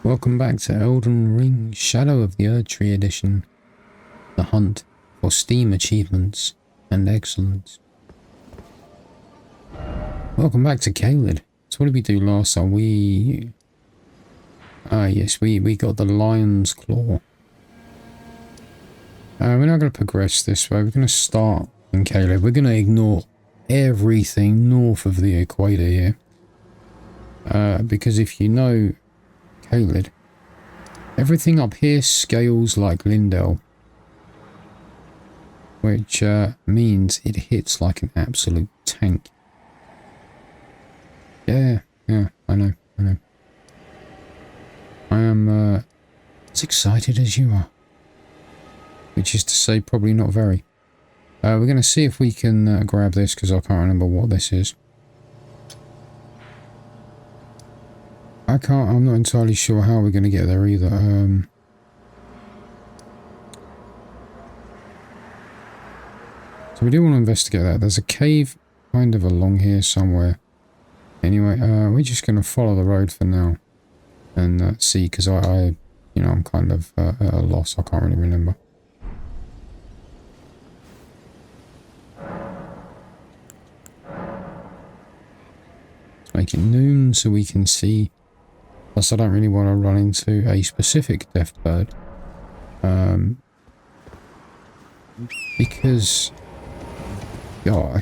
Welcome back to Elden Ring Shadow of the Erdtree Edition. The hunt for Steam achievements and excellence. Welcome back to Caelid. So what did we do last time? Yes, we got the Lion's Claw. We're not going to progress this way. We're going to start in Caelid. We're going to ignore everything north of the equator here. Because if you know Caelid, everything up here scales like Lindell, which means it hits like an absolute tank. Yeah, I know. I am as excited as you are, which is to say probably not very. We're going to see if we can grab this, because I can't remember what this is. I'm not entirely sure how we're going to get there either. So we do want to investigate that. There's a cave kind of along here somewhere. Anyway, we're just going to follow the road for now and see, because I'm kind of at a loss. I can't really remember. Let's make it noon so we can see. Plus, I don't really want to run into a specific death bird. Because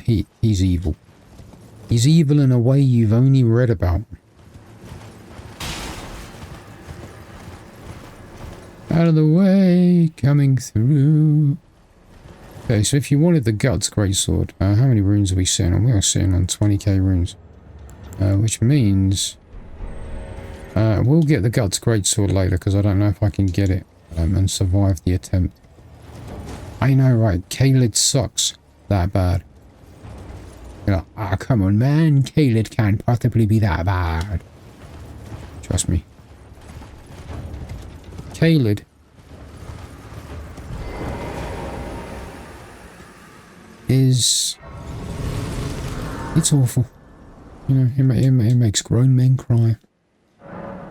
he's evil. He's evil in a way you've only read about. Out of the way, coming through. Okay, so if you wanted the Guts Greatsword, how many runes are we sitting on? We are sitting on 20k runes. Which means we'll get the Guts Greatsword later, because I don't know if I can get it and survive the attempt. I know, right? Caelid sucks that bad. You're like, ah, come on, man. Caelid can't possibly be that bad. Trust me. Caelid is... it's awful. You know, it makes grown men cry.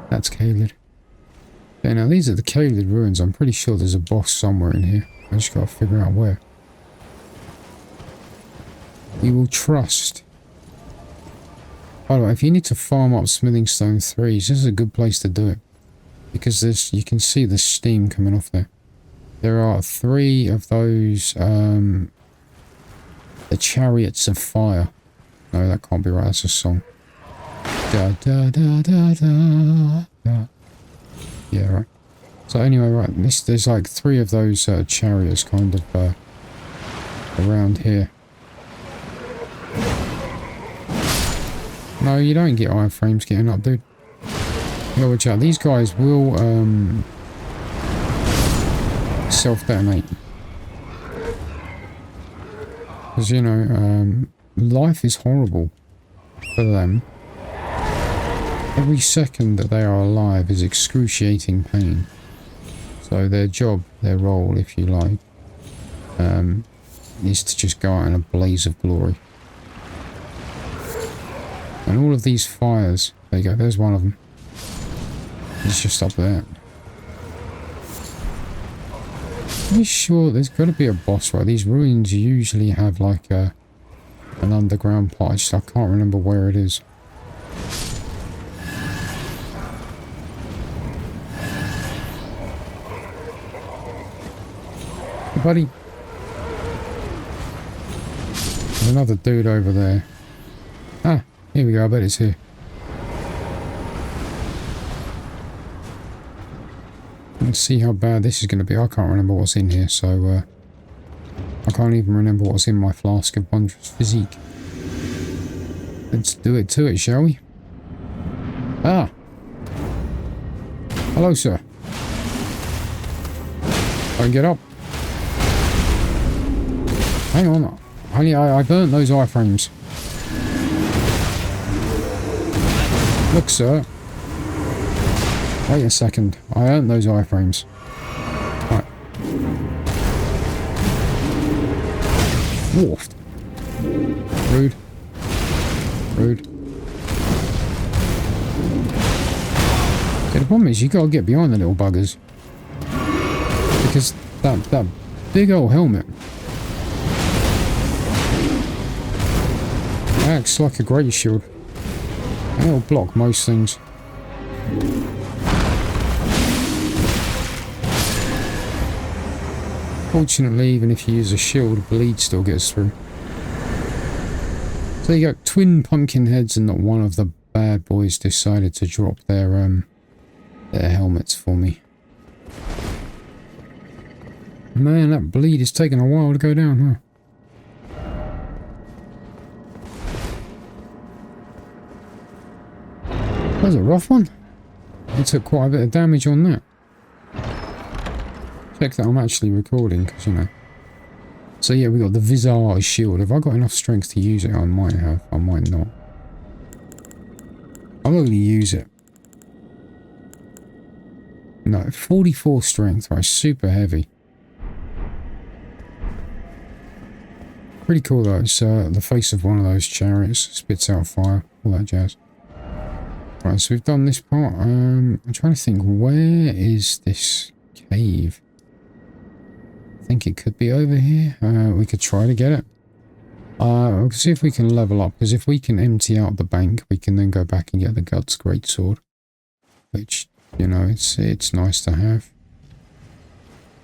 That's Caelid. Okay, now these are the Caelid Ruins. I'm pretty sure there's a boss somewhere in here. I just gotta figure out where. We will trust. By the way, if you need to farm up Smithing Stone 3s, this is a good place to do it. Because you can see the steam coming off there. There are 3 of those, the Chariots of Fire. No, that can't be right, that's a song. Da da da da da da. Yeah, right. So anyway, right, there's like 3 of those chariots kind of around here. No, you don't get iframes getting up, dude. No, watch out. These guys will self-detonate. Because, you know, life is horrible for them. Every second that they are alive is excruciating pain. So their job, their role, if you like, is to just go out in a blaze of glory. And all of these fires, there you go, there's one of them. It's just up there. I'm sure there's got to be a boss, right? These ruins usually have like an underground part. I can't remember where it is. Hey, buddy. There's another dude over there. Ah, here we go. I bet it's here. Let's see how bad this is going to be. I can't remember what's in here, so I can't even remember what's in my flask of wondrous physique. Let's do it to it, shall we? Ah! Hello, sir. I can get up. Hang on. I burnt those iframes. Look, sir. Wait a second. I earned those iframes. Right. Dwarfed. Rude. Rude. problem is you got to get behind the little buggers. Because that big old helmet acts like a great shield. And it'll block most things. Fortunately, even if you use a shield, bleed still gets through. So you got twin pumpkin heads, and not one of the bad boys decided to drop their helmets for me. Man, that bleed is taking a while to go down, huh? That was a rough one. It took quite a bit of damage on that. Check that I'm actually recording, because, you know. So yeah, we got the Visage shield. Have I got enough strength to use it? I might have. I might not. I'll only use it. No, 44 strength, right? Super heavy. Pretty cool though. It's the face of one of those chariots. Spits out fire. All that jazz. Right, so we've done this part. I'm trying to think, where is this cave? I think it could be over here. We could try to get it. We'll see if we can level up, because if we can empty out the bank, we can then go back and get the Guts Greatsword. Which, you know, it's nice to have.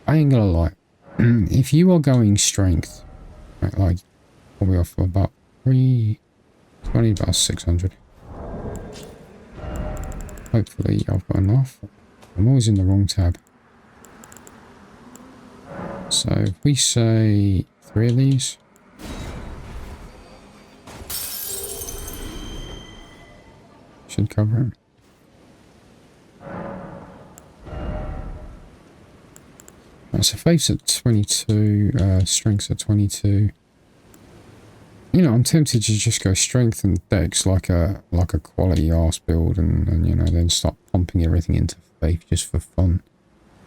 I ain't gonna lie. If you are going strength, like, probably off about 320, about 600. Hopefully I've got enough. I'm always in the wrong tab. So if we say 3 of these. Should cover it. Right, so faith's at 22, strength's at 22. You know, I'm tempted to just go strength and dex like a quality arse build and you know, then start pumping everything into faith just for fun.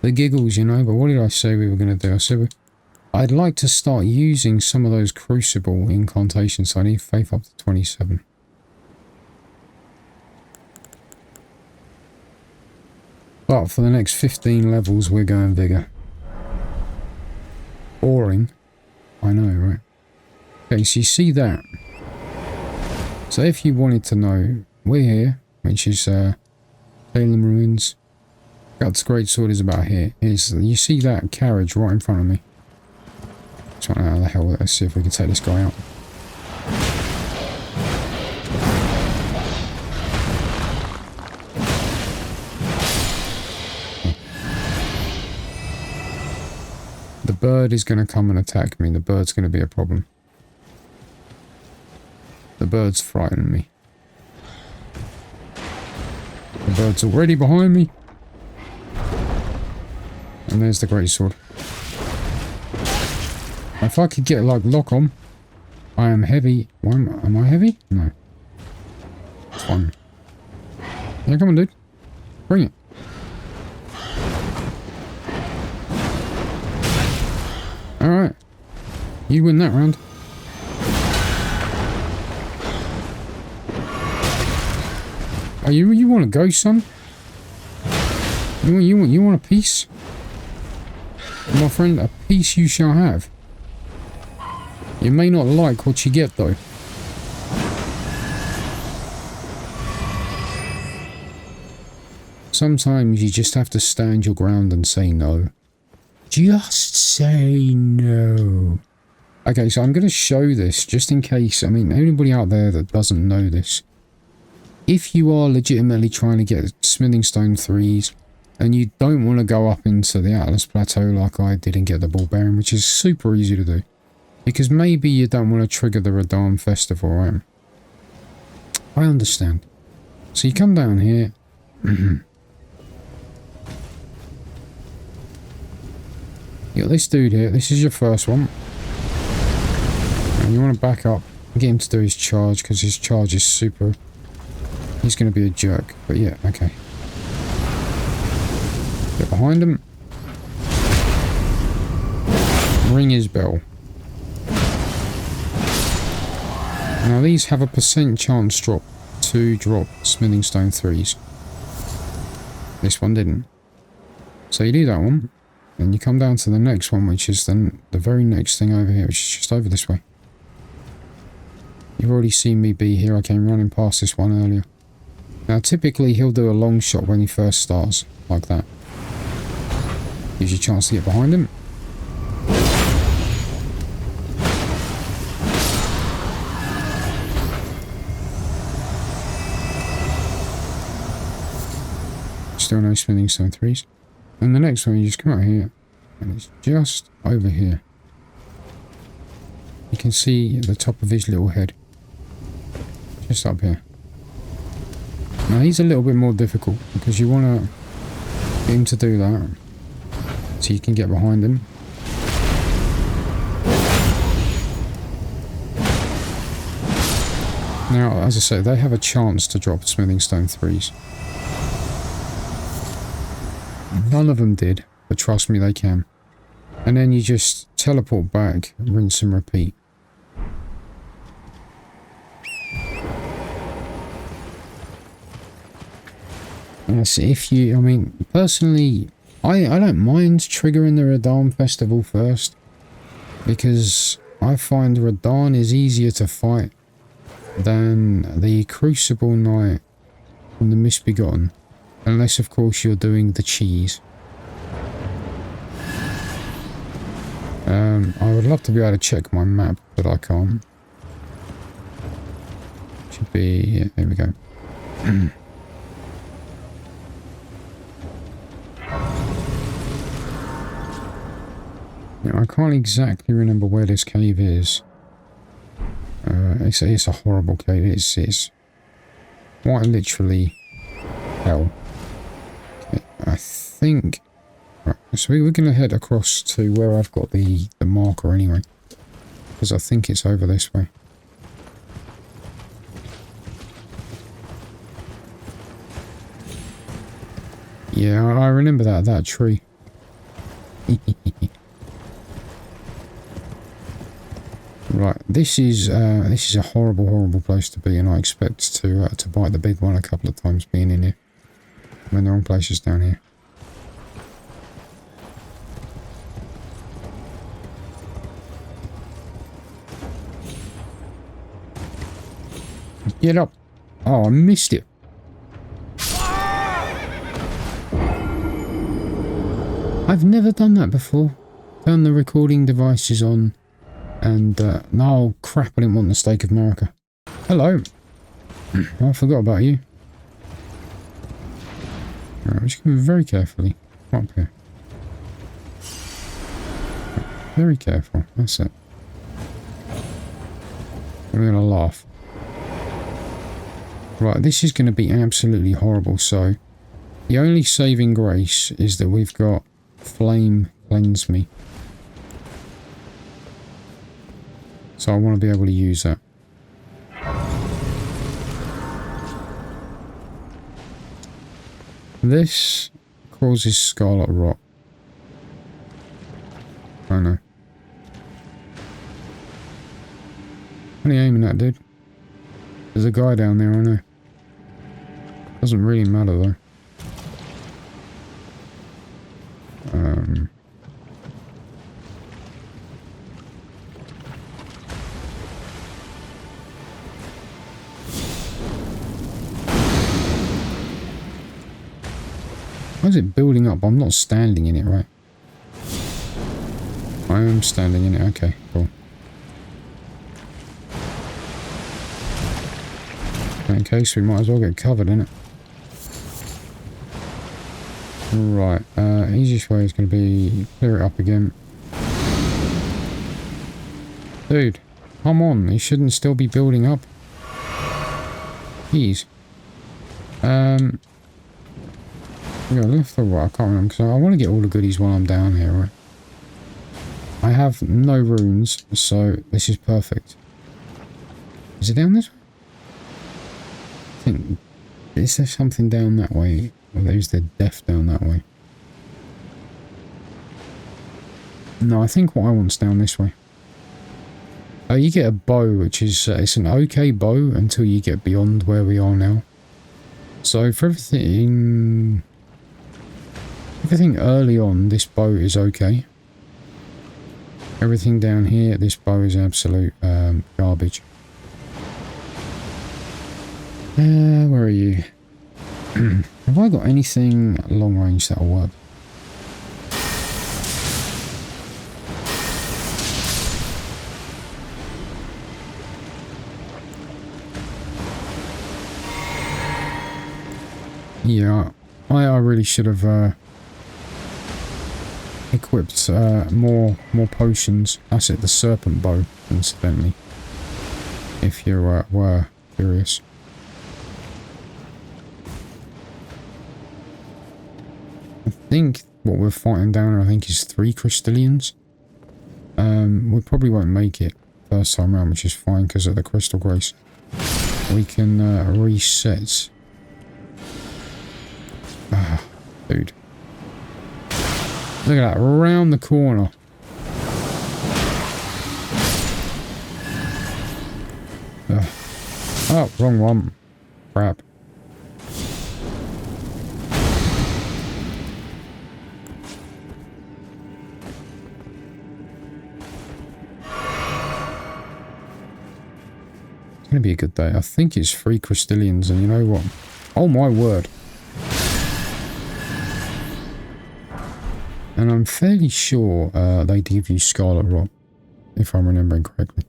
The giggles, you know, but what did I say we were going to do? I said I'd like to start using some of those crucible incantations, so I need faith up to 27. But for the next 15 levels, we're going vigor. Boring. I know, right? Okay, so you see that. So if you wanted to know, we're here, which is Caelem Ruins. Guts Greatsword is about here. You see that carriage right in front of me. So how the hell, let's see if we can take this guy out. The bird is going to come and attack me. The bird's going to be a problem. The bird's frightening me. The bird's already behind me. And there's the Greatsword. If I could get like lock on. I am heavy. Am I heavy? No. It's fine. Yeah, come on, dude. Bring it. Alright. You win that round. Oh, you want to go, son? You want a piece? My friend, a piece you shall have. You may not like what you get, though. Sometimes you just have to stand your ground and say no. Just say no. Okay, so I'm going to show this just in case. I mean, anybody out there that doesn't know this. If you are legitimately trying to get smithing stone 3s and you don't want to go up into the Atlas Plateau like I did and get the ball bearing, which is super easy to do. Because maybe you don't want to trigger the Radam Festival, right? I understand. So you come down here. You got this dude here. This is your first one. And you want to back up and get him to do his charge, because his charge is super. He's going to be a jerk. But yeah, okay. Get behind him. Ring his bell. Now these have a % chance drop to drop smithing stone 3s. This one didn't. So you do that one, and you come down to the next one, which is then the very next thing over here, which is just over this way. You've already seen me be here. I came running past this one earlier. Now, typically, he'll do a long shot when he first starts, like that. Gives you a chance to get behind him. Still no smithing stone 3s. And the next one, you just come out here, and it's just over here. You can see the top of his little head. Just up here. Now he's a little bit more difficult because you want to get him to do that so you can get behind him. Now, as I say, they have a chance to drop smithing stone 3s. None of them did, but trust me, they can. And then you just teleport back, rinse and repeat. Yes, if you, I mean, personally, I don't mind triggering the Radahn Festival first, because I find Radahn is easier to fight than the Crucible Knight from the Misbegotten, unless of course you're doing the cheese. I would love to be able to check my map, but I can't. Should be, there we go. Now, I can't exactly remember where this cave is. It's a horrible cave. It's quite literally hell. Okay, I think... Right, so we're going to head across to where I've got the marker anyway. Because I think it's over this way. Yeah, I remember that tree. Right, this is a horrible place to be, and I expect to bite the big one a couple of times being in here. I'm in the wrong places down here. Get up! Oh, I missed it. I've never done that before. Turn the recording devices on. And, no, crap, I didn't want the Steak of America. Hello. I forgot about you. Alright, just going very carefully. Come up here. Very careful, that's it. We're going to laugh. Right, this is going to be absolutely horrible, so... The only saving grace is that we've got Flame Cleanse Me. So I want to be able to use that. This causes Scarlet Rot. I know. What are you aiming at, dude? There's a guy down there, I know. Doesn't really matter though. Why is it building up? I'm not standing in it, right? I am standing in it. Okay, cool. In case we might as well get covered in it. Right, easiest way is going to be clear it up again. Dude, come on, it shouldn't still be building up. Jeez. Yeah, left or right, I can't remember, because I want to get all the goodies while I'm down here, right? I have no runes, so this is perfect. Is it down this way? I think... Is there something down that way? Or there's the death down that way? No, I think what I want's down this way. You get a bow, which is... it's an okay bow until you get beyond where we are now. So for everything... everything early on, this bow is okay. Everything down here, this bow is absolute garbage. Where are you? Have I got anything long range that'll work? Yeah, I really should have equipped more potions. That's it, the serpent bow, incidentally. If you were curious. I think what we're fighting down, I think, is 3 crystallians. We probably won't make it first time around, which is fine because of the crystal grace. We can reset. Ah, dude. Look at that, around the corner. Oh, wrong one. Crap. It's going to be a good day. I think it's 3 crystallians, and you know what? Oh my word. And I'm fairly sure they give you Scarlet Rot, if I'm remembering correctly.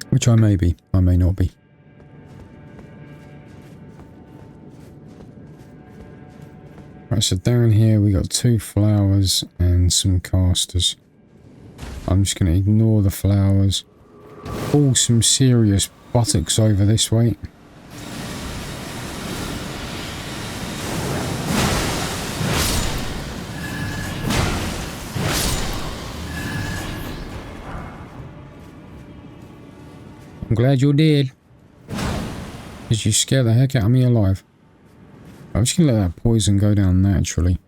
Which I may be, I may not be. Right, so down here we got 2 flowers and some casters. I'm just going to ignore the flowers. Pull some serious buttocks over this way. I'm glad you're dead. Because you scared the heck out of me alive. I'm just going to let that poison go down naturally.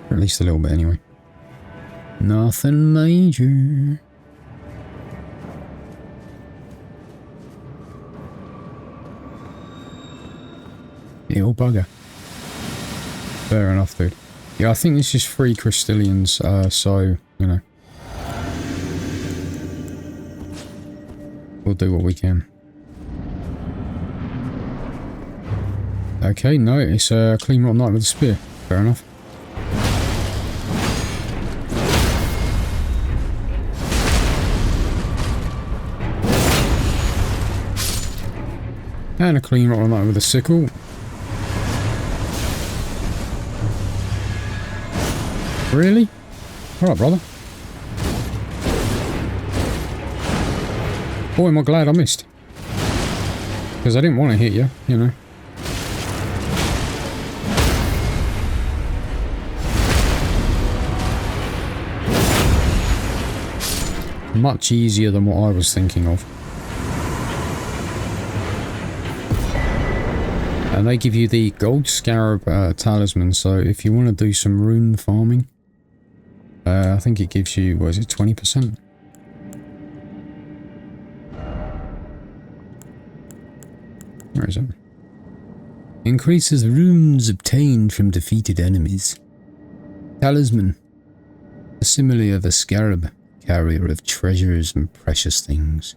Or at least a little bit anyway. Nothing major. Little bugger. Fair enough, dude. Yeah, I think this is 3 crystallians, so, you know. We'll do what we can. Okay, no, it's a Cleanrot Knight with a spear. Fair enough. And a Cleanrot Knight with a sickle. Really? Alright, brother. Boy, am I glad I missed. Because I didn't want to hit you, you know. Much easier than what I was thinking of. And they give you the gold scarab talisman, so if you want to do some rune farming, I think it gives you, what is it, 20%? Where is it? Increases runes obtained from defeated enemies. Talisman. A simile of a scarab, carrier of treasures and precious things.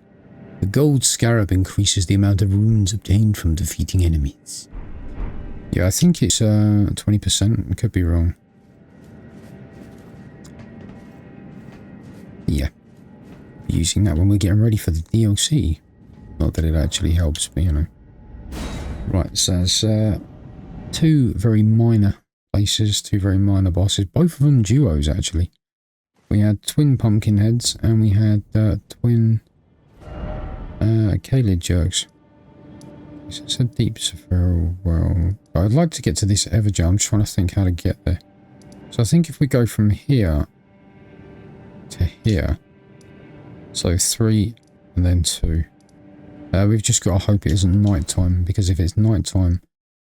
The gold scarab increases the amount of runes obtained from defeating enemies. Yeah, I think it's 20%. Could be wrong. Yeah. Using that when we're getting ready for the DLC. Not that it actually helps, but you know. Right, so there's 2 very minor places, 2 very minor bosses. Both of them duos, actually. We had twin pumpkin heads, and we had twin Caelid jerks. It's a deep Sephiroth well. I'd like to get to this Evergaol. I'm just trying to think how to get there. So I think if we go from here to here, so 3 and then 2. We've just got to hope it isn't night time, because if it's night time,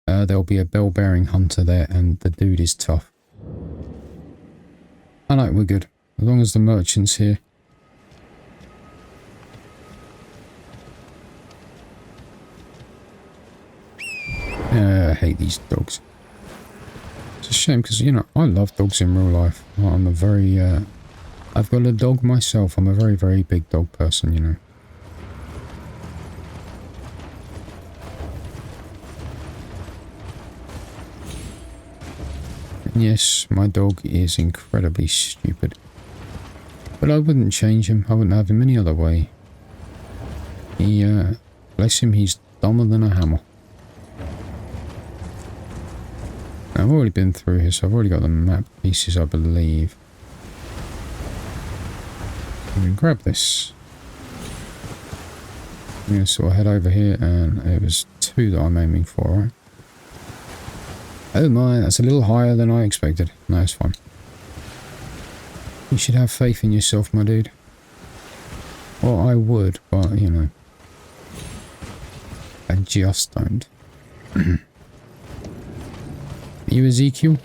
there'll be a bell-bearing hunter there, and the dude is tough. I know, we're good. As long as the merchant's here. I hate these dogs. It's a shame because, you know, I love dogs in real life. I'm a very, I've got a dog myself. I'm a very, very big dog person, you know. And yes, my dog is incredibly stupid. But I wouldn't change him. I wouldn't have him any other way. He, bless him, he's dumber than a hammer. I've already been through here, so I've already got the map pieces, I believe. I'm going to grab this. I'm going to sort of head over here, and it was 2 that I'm aiming for, right? Oh my, that's a little higher than I expected. No, it's fine. You should have faith in yourself, my dude. Well, I would, but, you know. I just don't. You Ezekiel?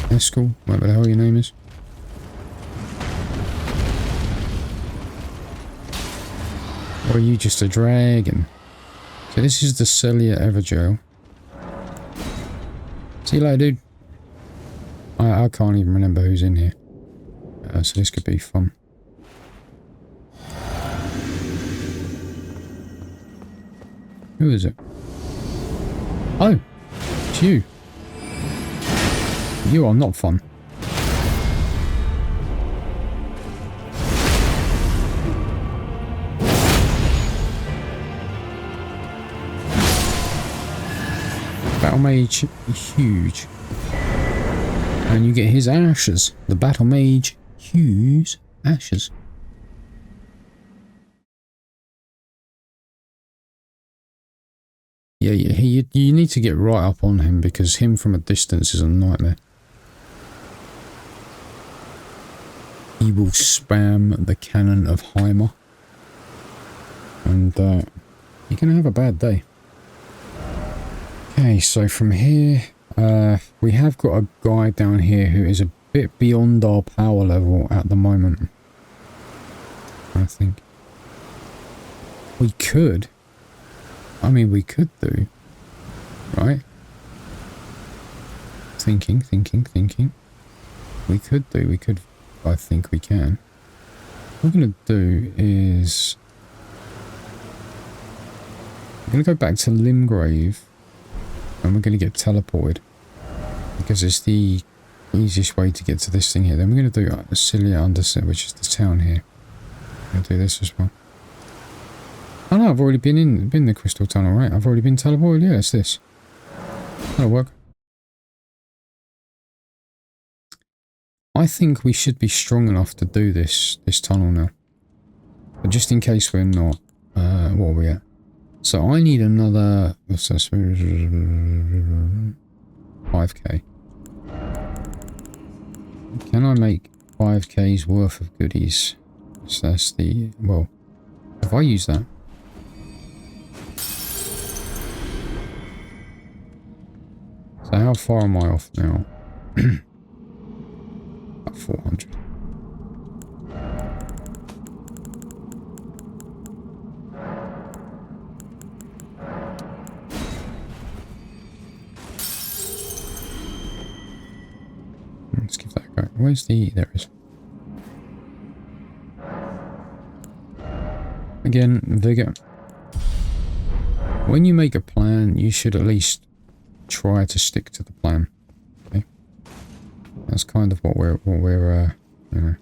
Eskel? Whatever the hell your name is. Or are you just a dragon? So this is the Sellia Evergaol. See you later, dude. I can't even remember who's in here. So this could be fun. Who is it? Oh! It's you. You are not fun. Battle Mage huge. And you get his ashes. The Battle Mage Hugh's ashes. Yeah, you need to get right up on him because him from a distance is a nightmare. He will spam the cannon of Heimer. And you're going to have a bad day. Okay, so from here, we have got a guy down here who is a bit beyond our power level at the moment. I think. We could. I mean, we could do. Right? Thinking. We could do, I think we can. What we're going to do is... we're going to go back to Limgrave. And we're going to get teleported. Because it's the easiest way to get to this thing here. Then we're going to do Sellia Understair, which is the town here. I'm going to do this as well. Oh no, I've already been the Crystal Tunnel, right? I've already been teleported. Yeah, it's this. That'll work. I think we should be strong enough to do this tunnel now. But just in case we're not, what are we at? So I need another, what's this? 5k. Can I make 5k's worth of goodies? So that's the, well, if I use that. So how far am I off now? About 400. Let's give that a go. Where's the... there it is. Again, Vigor. When you make a plan, you should at least try to stick to the plan. Okay? That's kind of what we're you know.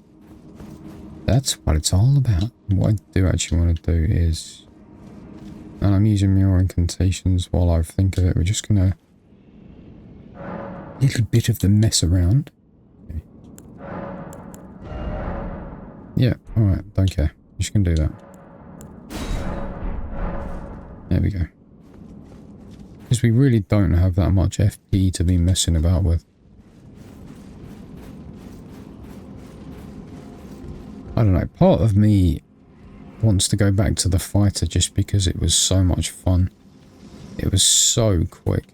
That's what it's all about. What I do actually want to do is... and I'm using mirror incantations while I think of it. We're just gonna... a little bit of the mess around. Okay. Yeah, alright, don't care. I'm just gonna do that. There we go. Because we really don't have that much FP to be messing about with. I don't know, part of me wants to go back to the fighter just because it was so much fun. It was so quick.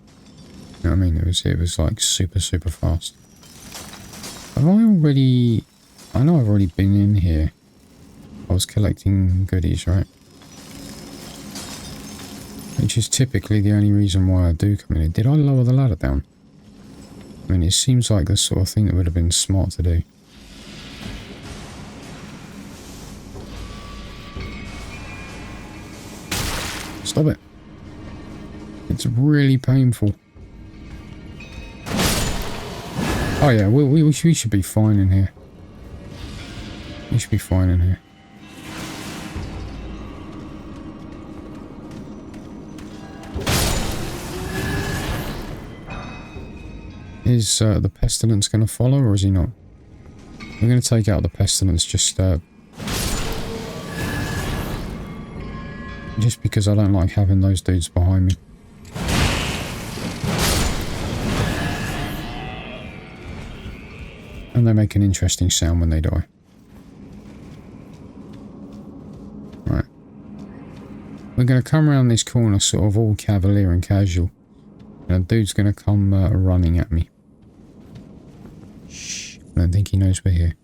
You know what I mean? It was like super fast. Have I already... I know I've already been in here. I was collecting goodies, right? Which is typically the only reason why I do come in here. Did I lower the ladder down? I mean, it seems like the sort of thing that would have been smart to do. Stop it. It's really painful. Oh yeah, we should be fine in here. We should be fine in here. Is the pestilence going to follow, or is he not? We're going to take out the pestilence just because I don't like having those dudes behind me. And they make an interesting sound when they die. Right. We're going to come around this corner sort of all cavalier and casual. And a dude's going to come running at me. Shh. I don't think he knows we're here.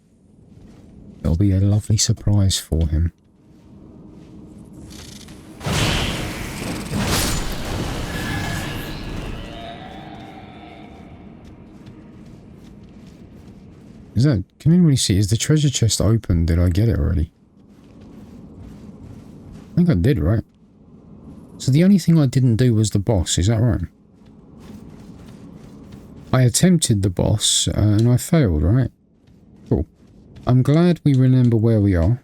It'll be a lovely surprise for him. Is that... Can anybody see? Is the treasure chest open? Did I get it already? I think I did, right? So the only thing I didn't do was the boss, is that right? I attempted the boss, and I failed, right? Cool. I'm glad we remember where we are.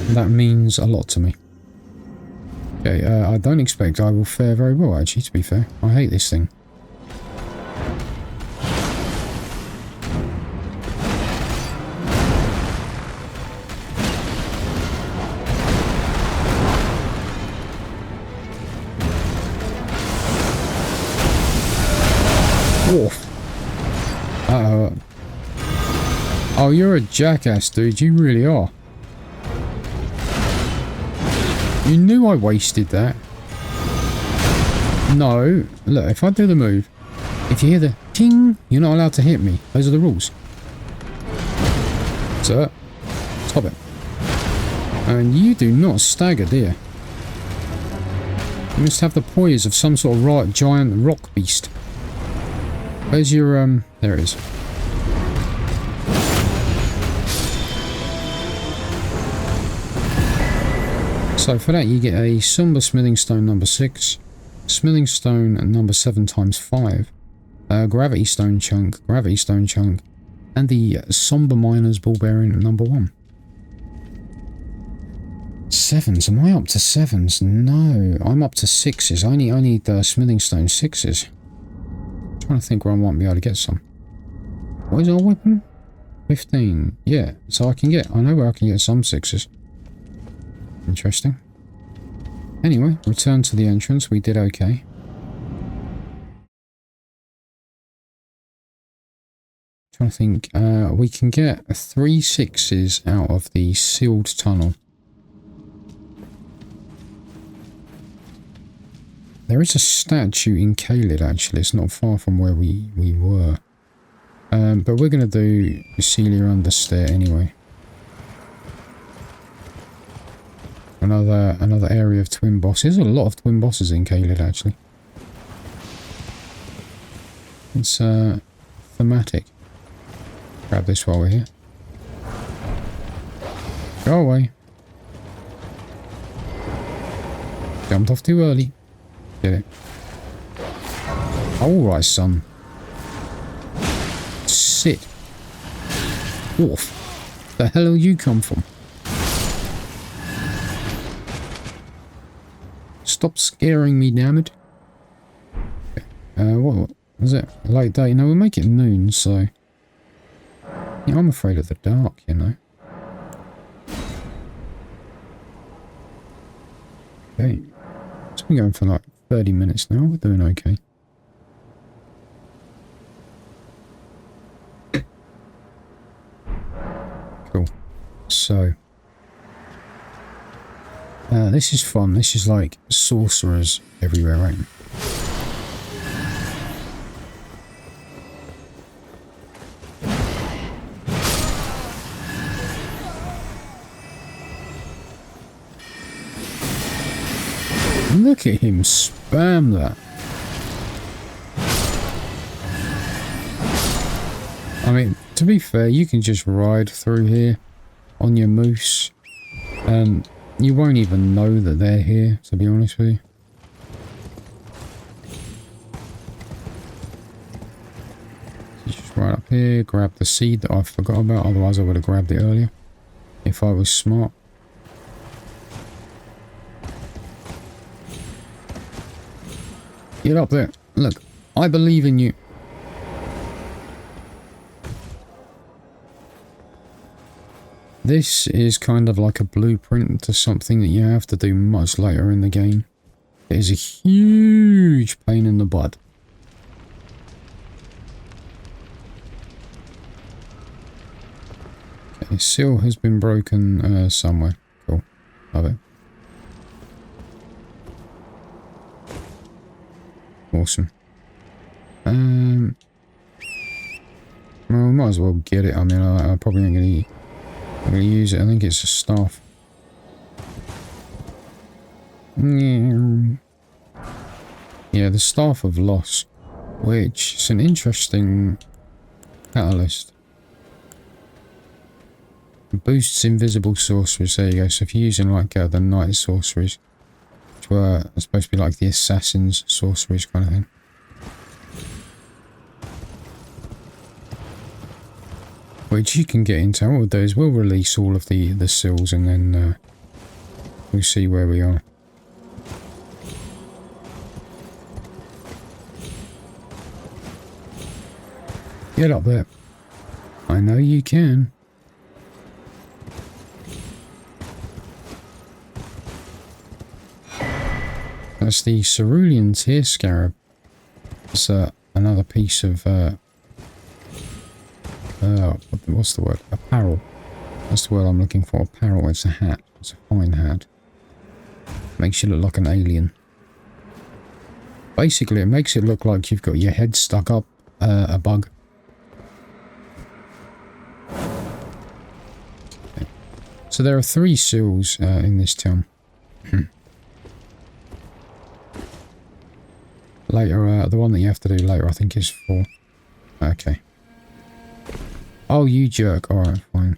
That means a lot to me. Okay, I don't expect I will fare very well, actually, to be fair. I hate this thing. Oh, you're a jackass, dude. You really are. You knew I wasted that. No. Look, if I do the move, if you hear the ting, you're not allowed to hit me. Those are the rules. Sir, stop it. And you do not stagger, do you? You must have the poise of some sort of giant rock beast. Where's your, there it is. So for that you get a Somber Smithing Stone number 6, Smithing Stone number 7 times 5, Gravity Stone chunk, and the Somber Miner's Ball Bearing number 1. 7s? Am I up to 7s? No, I'm up to 6s. I need Smithing Stone 6s. I'm trying to think where I might be able to get some. What is our weapon? 15. Yeah, so I know where I can get some 6s. Interesting. Anyway, return to the entrance. We did okay. Trying to think. We can get 3 6s out of the sealed tunnel. There is a statue in Caelid, actually. It's not far from where we were. But we're going to do Sellia Understair anyway. Another area of twin bosses. There's a lot of twin bosses in Caelid, actually. It's thematic. Grab this while we're here. Go away. Jumped off too early. Get it. Alright, son. Sit. Dwarf. The hell you come from? Stop scaring me, damn it. What was it? Late day? No, we'll make it noon, so... Yeah, I'm afraid of the dark, you know. Okay. It's been going for like 30 minutes now. We're doing okay. Cool. So... this is fun. This is like sorcerers everywhere, right? Look at him spam that. I mean, to be fair, you can just ride through here on your moose. You won't even know that they're here, to be honest with you. So just right up here, grab the seed that I forgot about, otherwise I would have grabbed it earlier, if I was smart. Get up there. Look, I believe in you. This is kind of like a blueprint to something that you have to do much later in the game. It is a huge pain in the butt. Okay, seal has been broken somewhere. Cool. Love it. Awesome. Well, we might as well get it. I mean, I probably ain't gonna I'm going to use it. I think it's a staff. Yeah, the Staff of Loss, which is an interesting catalyst. Boosts invisible sorceries. There you go. So if you're using like the Knight sorceries, which were supposed to be like the Assassin's sorceries kind of thing. Which you can get into. What we'll do is we'll release all of the seals and then we'll see where we are. Get up there. I know you can. That's the Cerulean Tear Scarab. It's another piece of what's the word? Apparel. That's the word I'm looking for. Apparel. It's a hat. It's a fine hat. Makes you look like an alien. Basically, it makes it look like you've got your head stuck up a bug. Okay. So there are 3 seals in this town. Later, the one that you have to do later, I think, is 4. Okay. Oh, you jerk. Alright, fine.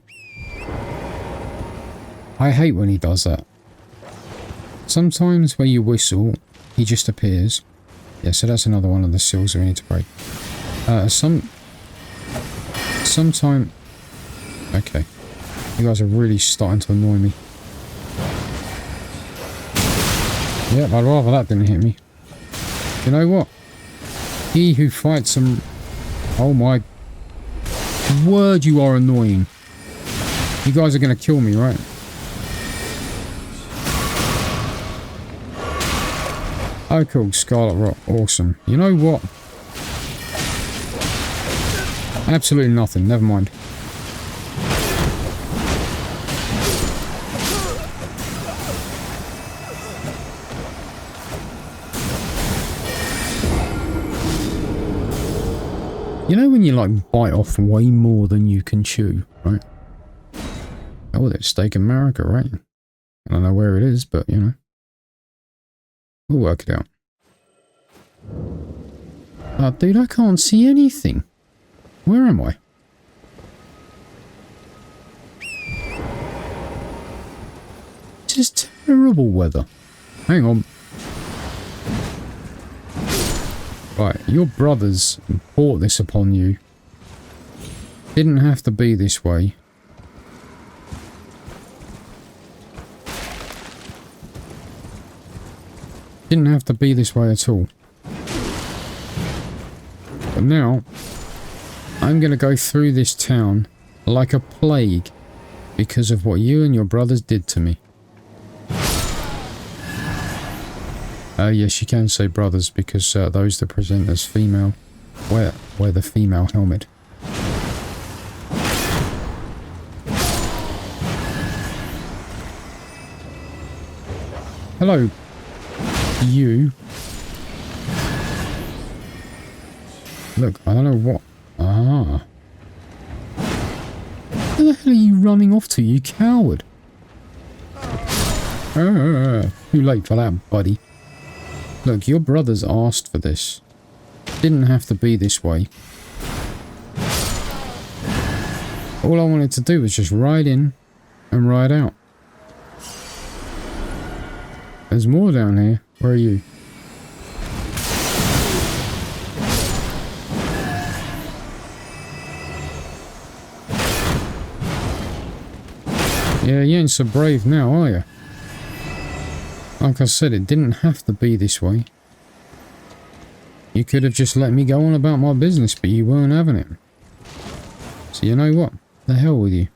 I hate when he does that. Sometimes when you whistle, he just appears. Yeah, so that's another one of the seals we need to break. Sometime... Okay. You guys are really starting to annoy me. Yep, I'd rather that didn't hit me. You know what? He who fights some... Oh my... word, you are annoying. You guys are going to kill me, right? Oh, cool. Scarlet Rock. Awesome. You know what? Absolutely nothing. Never mind. You know when you like bite off way more than you can chew, right? Oh, there's steak in America, right? I don't know where it is, but you know. We'll work it out. Oh, dude, I can't see anything. Where am I? This is terrible weather. Hang on. Right, your brothers brought this upon you. Didn't have to be this way. Didn't have to be this way at all. But now, I'm going to go through this town like a plague because of what you and your brothers did to me. Yes, you can say brothers because those that present as female wear the female helmet. Hello, you. Look, I don't know what... Ah. Where the hell are you running off to, you coward? Too late for that, buddy. Look, your brothers asked for this. Didn't have to be this way. All I wanted to do was just ride in and ride out. There's more down here. Where are you? Yeah, you ain't so brave now, are you? Like I said, it didn't have to be this way. You could have just let me go on about my business, but you weren't having it. So you know what? The hell with you.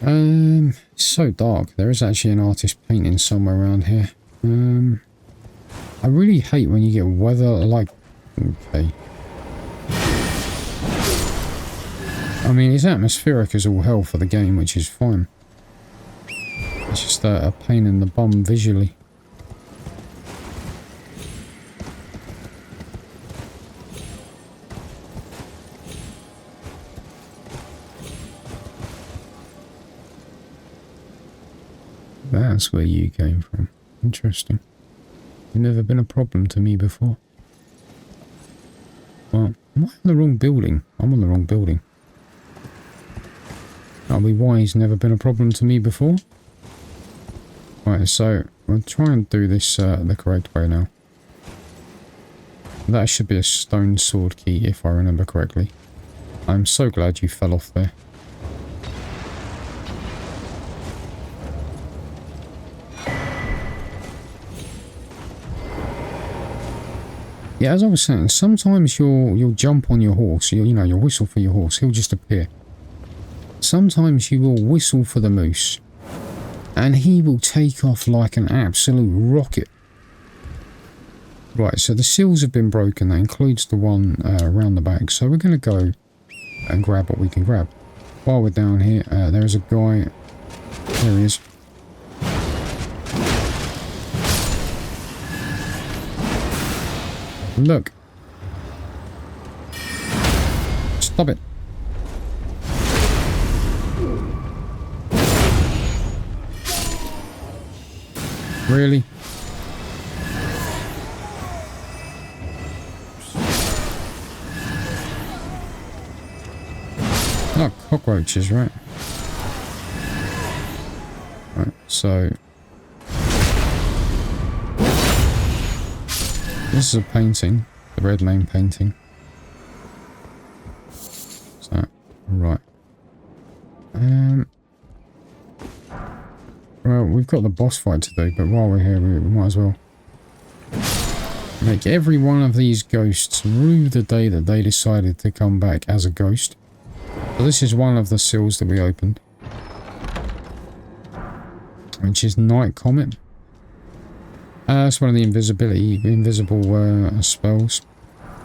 It's so dark. There is actually an artist painting somewhere around here. I really hate when you get weather like... Okay. I mean, it's atmospheric as all hell for the game, which is fine. It's just a pain in the bum visually. That's where you came from. Interesting. You've never been a problem to me before. Well, am I on the wrong building? I'm on the wrong building. That'll be why he's never been a problem to me before. Right, so we'll try and do this the correct way now. That should be a stone sword key if I remember correctly. I'm so glad you fell off there. Yeah, as I was saying, sometimes you'll jump on your horse, you'll whistle for your horse, he'll just appear. Sometimes you will whistle for the moose, and he will take off like an absolute rocket. Right, so the seals have been broken, that includes the one around the back, so we're going to go and grab what we can grab. While we're down here, there's a guy, there he is. Look. Stop it. Really? Oh, cockroaches, right? Right, so... this is a painting, the red lane painting. So, right. Well, we've got the boss fight to do, but while we're here, we might as well make every one of these ghosts rue the day that they decided to come back as a ghost. So this is one of the seals that we opened, which is Night Comet. That's one of the invisible spells.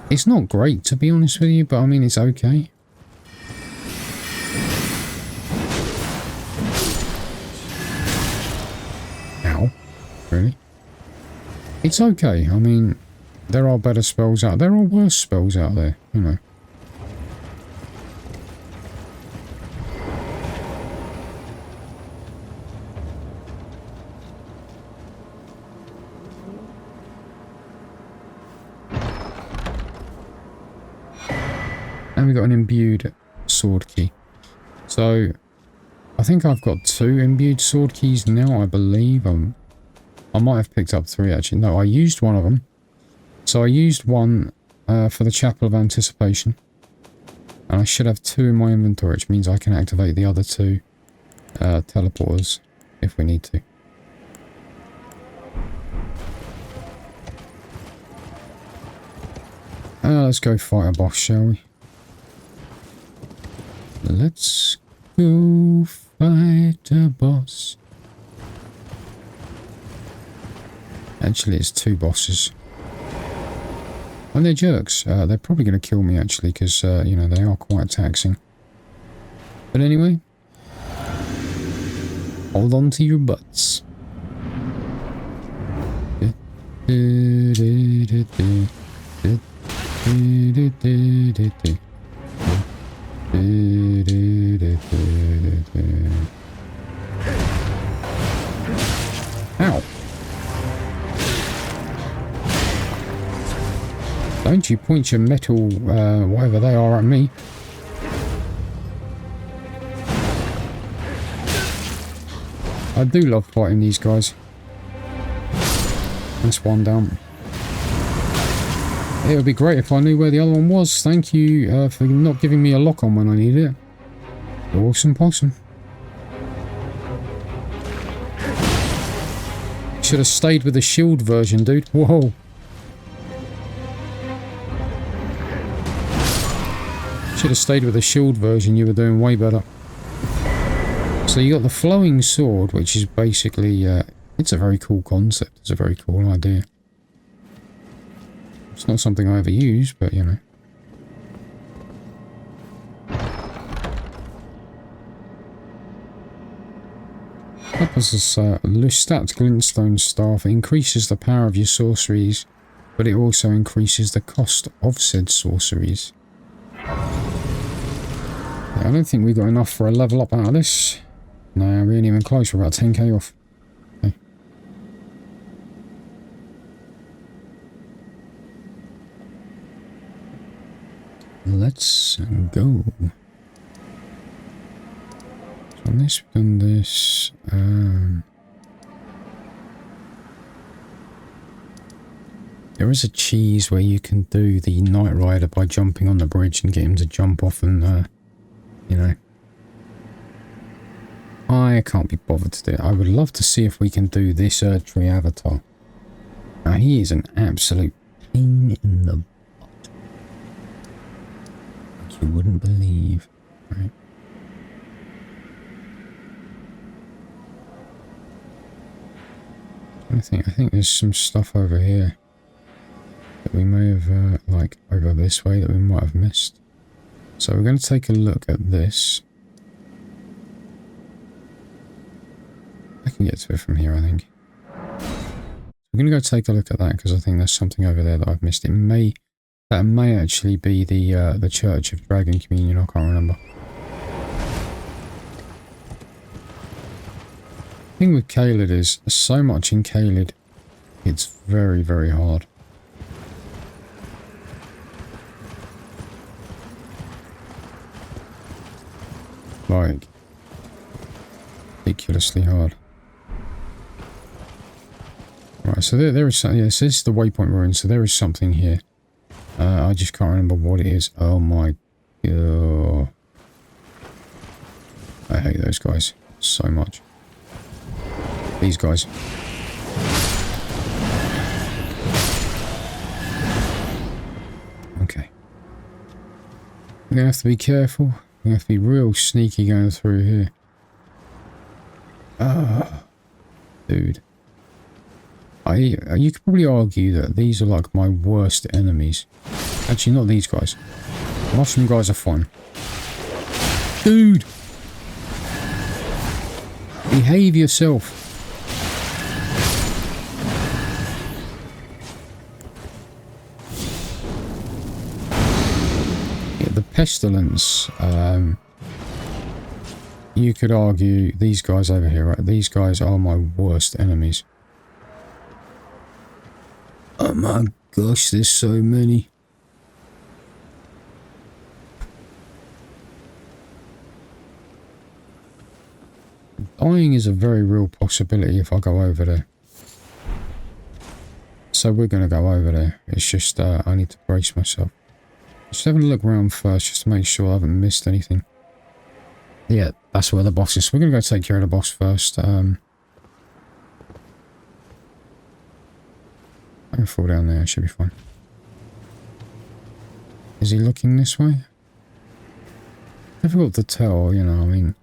It's not great, to be honest with you, but I mean, it's okay. Ow. Really? It's okay. I mean, there are better spells out there. There are worse spells out there, you know. And we've got an imbued sword key. So, I think I've got 2 imbued sword keys now, I believe. I might have picked up 3 actually. No, I used one of them. So I used one for the Chapel of Anticipation. And I should have 2 in my inventory, which means I can activate the other 2 teleporters if we need to. Let's go fight a boss, shall we? Let's go fight a boss. Actually, it's 2 bosses. And they're jerks. They're probably going to kill me, actually, because, you know, they are quite taxing. But anyway, hold on to your butts. Ow. Don't you point your metal, whatever they are, at me. I do love fighting these guys. That's one down. It would be great if I knew where the other one was. Thank you for not giving me a lock on when I needed it. Awesome possum. Should have stayed with the shield version, dude. Whoa. Should have stayed with the shield version. You were doing way better. So you got the flowing sword, which is basically, it's a very cool concept. It's a very cool idea. It's not something I ever use, but you know. Opposite's Lestat Glintstone Staff increases the power of your sorceries, but it also increases the cost of said sorceries. Yeah, I don't think we got enough for a level up out of this. No, we ain't even close. We're about 10k off. Okay. Let's go. So on this, we've done this. There is a cheese where you can do the Knight Rider by jumping on the bridge and get him to jump off and, you know. I can't be bothered to do it. I would love to see if we can do this Erdtree avatar. Now, he is an absolute pain in the butt. Like you wouldn't believe. Right. I think there's some stuff over here that we may have, like, over this way that we might have missed. So we're going to take a look at this. I can get to it from here, I think. We're going to go take a look at that because I think there's something over there that I've missed. That may actually be the Church of Dragon Communion. I can't remember. The thing with Caelid is so much in Caelid, it's very, very hard. Like, ridiculously hard. Right, so there is something. Yeah, so this is the Waypoint Ruins. So there is something here. I just can't remember what it is. Oh my god! I hate those guys so much. These guys. Okay. We're gonna have to be careful. We're gonna have to be real sneaky going through here. Ah, dude. You could probably argue that these are like my worst enemies. Actually, not these guys. Mushroom guys are fun. Dude! Behave yourself. Yeah, the pestilence. You could argue these guys over here, right? These guys are my worst enemies. Oh my gosh, there's so many. Dying is a very real possibility if I go over there. So we're going to go over there. It's just, I need to brace myself. Just having a look around first, just to make sure I haven't missed anything. Yeah, that's where the boss is. We're going to go take care of the boss first. I can fall down there, it should be fine. Is he looking this way? Difficult to tell, you know, I mean,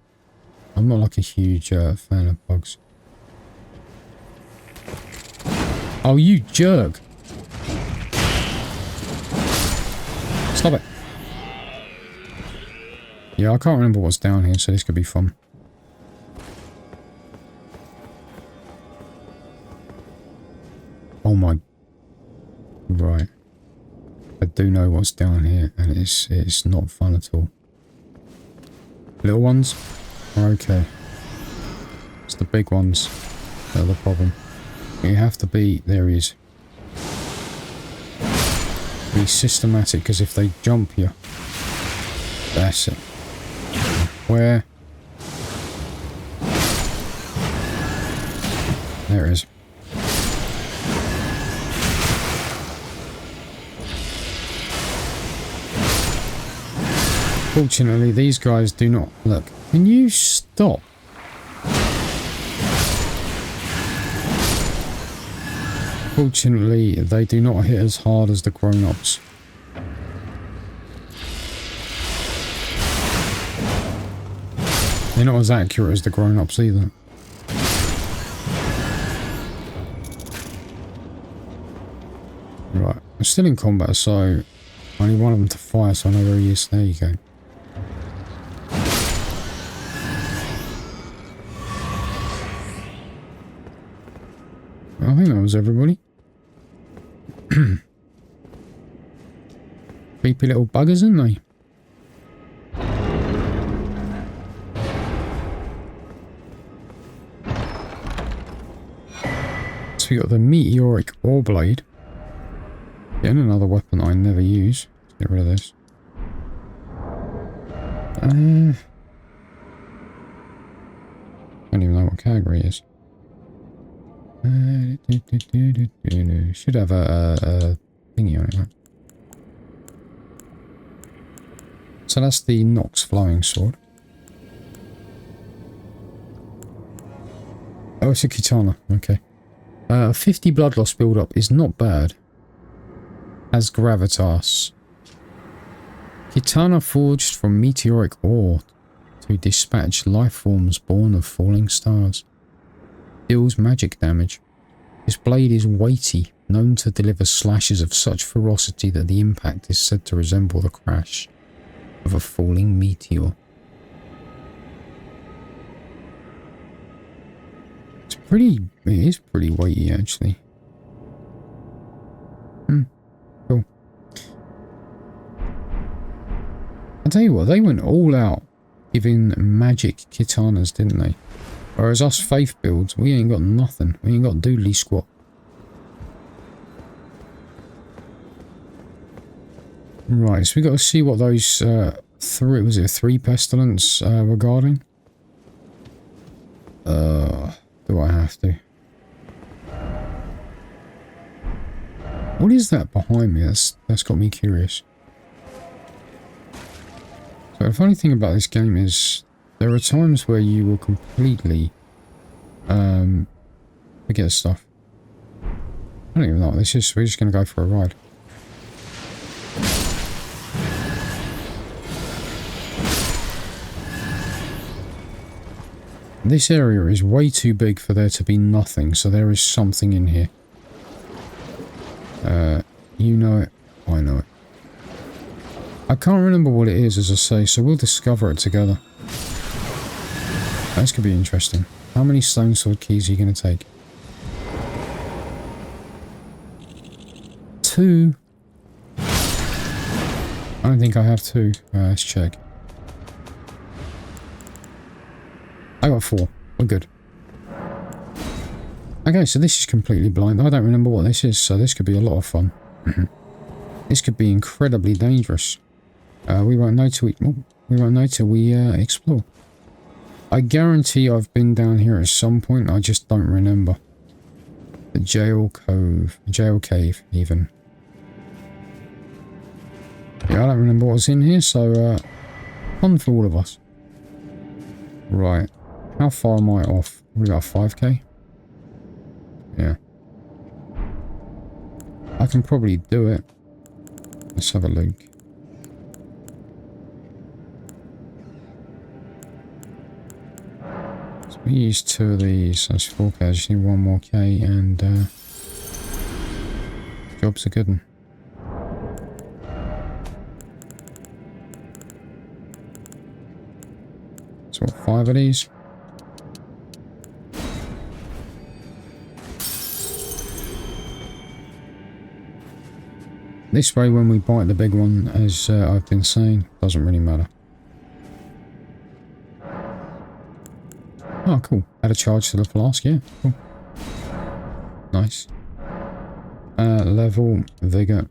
I'm not like a huge fan of bugs. Oh, you jerk! Stop it! Yeah, I can't remember what's down here, so this could be fun. Oh my... Right. I do know what's down here, and it's not fun at all. Little ones are okay. It's the big ones that are the problem. You have to be... There he is. be systematic, because if they jump you, that's it. Where? There it is. Fortunately, these guys do not... Look, can you stop? Fortunately, they do not hit as hard as the grown-ups. They're not as accurate as the grown-ups either. Right, I'm still in combat, so I only one of them to fire, so I know where he is. There you go. I think that was everybody. Creepy little buggers, isn't they? So we got the meteoric ore blade. Again, another weapon I never use. Let's get rid of this. I don't even know what category it is. Should have a thingy on it, right? So that's the Nox flowing sword. Oh, it's a katana. Okay. 50 blood loss build up is not bad. Has gravitas. Katana forged from meteoric ore to dispatch life forms born of falling stars. Deals magic damage. This blade is weighty, known to deliver slashes of such ferocity that the impact is said to resemble the crash of a falling meteor. It is pretty weighty actually. Cool. I'll tell you what, they went all out giving magic katanas, didn't they? Whereas us faith builds, we ain't got nothing. We ain't got doodly squat. Right, so we got to see what those three pestilence regarding. Do I have to? What is that behind me? That's got me curious. So the funny thing about this game is there are times where you will completely forget stuff. I don't even know what this is, so we're just going to go for a ride. This area is way too big for there to be nothing, so there is something in here. You know it, I know it. I can't remember what it is, as I say, so we'll discover it together. That's going to be interesting. How many stone sword keys are you going to take? 2. I don't think I have 2. Let's check. I got 4. We're good. Okay, so this is completely blind. I don't remember what this is, so this could be a lot of fun. This could be incredibly dangerous. We won't know till we explore. I guarantee I've been down here at some point. I just don't remember. The jail cave, even. Yeah, I don't remember what was in here, so fun for all of us. Right. How far am I off? We got 5k? Yeah. I can probably do it. Let's have a look. So we used 2 of these. That's 4k. I just need 1 more k, and job's a good one. So what, 5 of these? This way, when we bite the big one, as I've been saying, doesn't really matter. Oh, cool. Add a charge to the flask, yeah, cool. Nice. Level, vigor.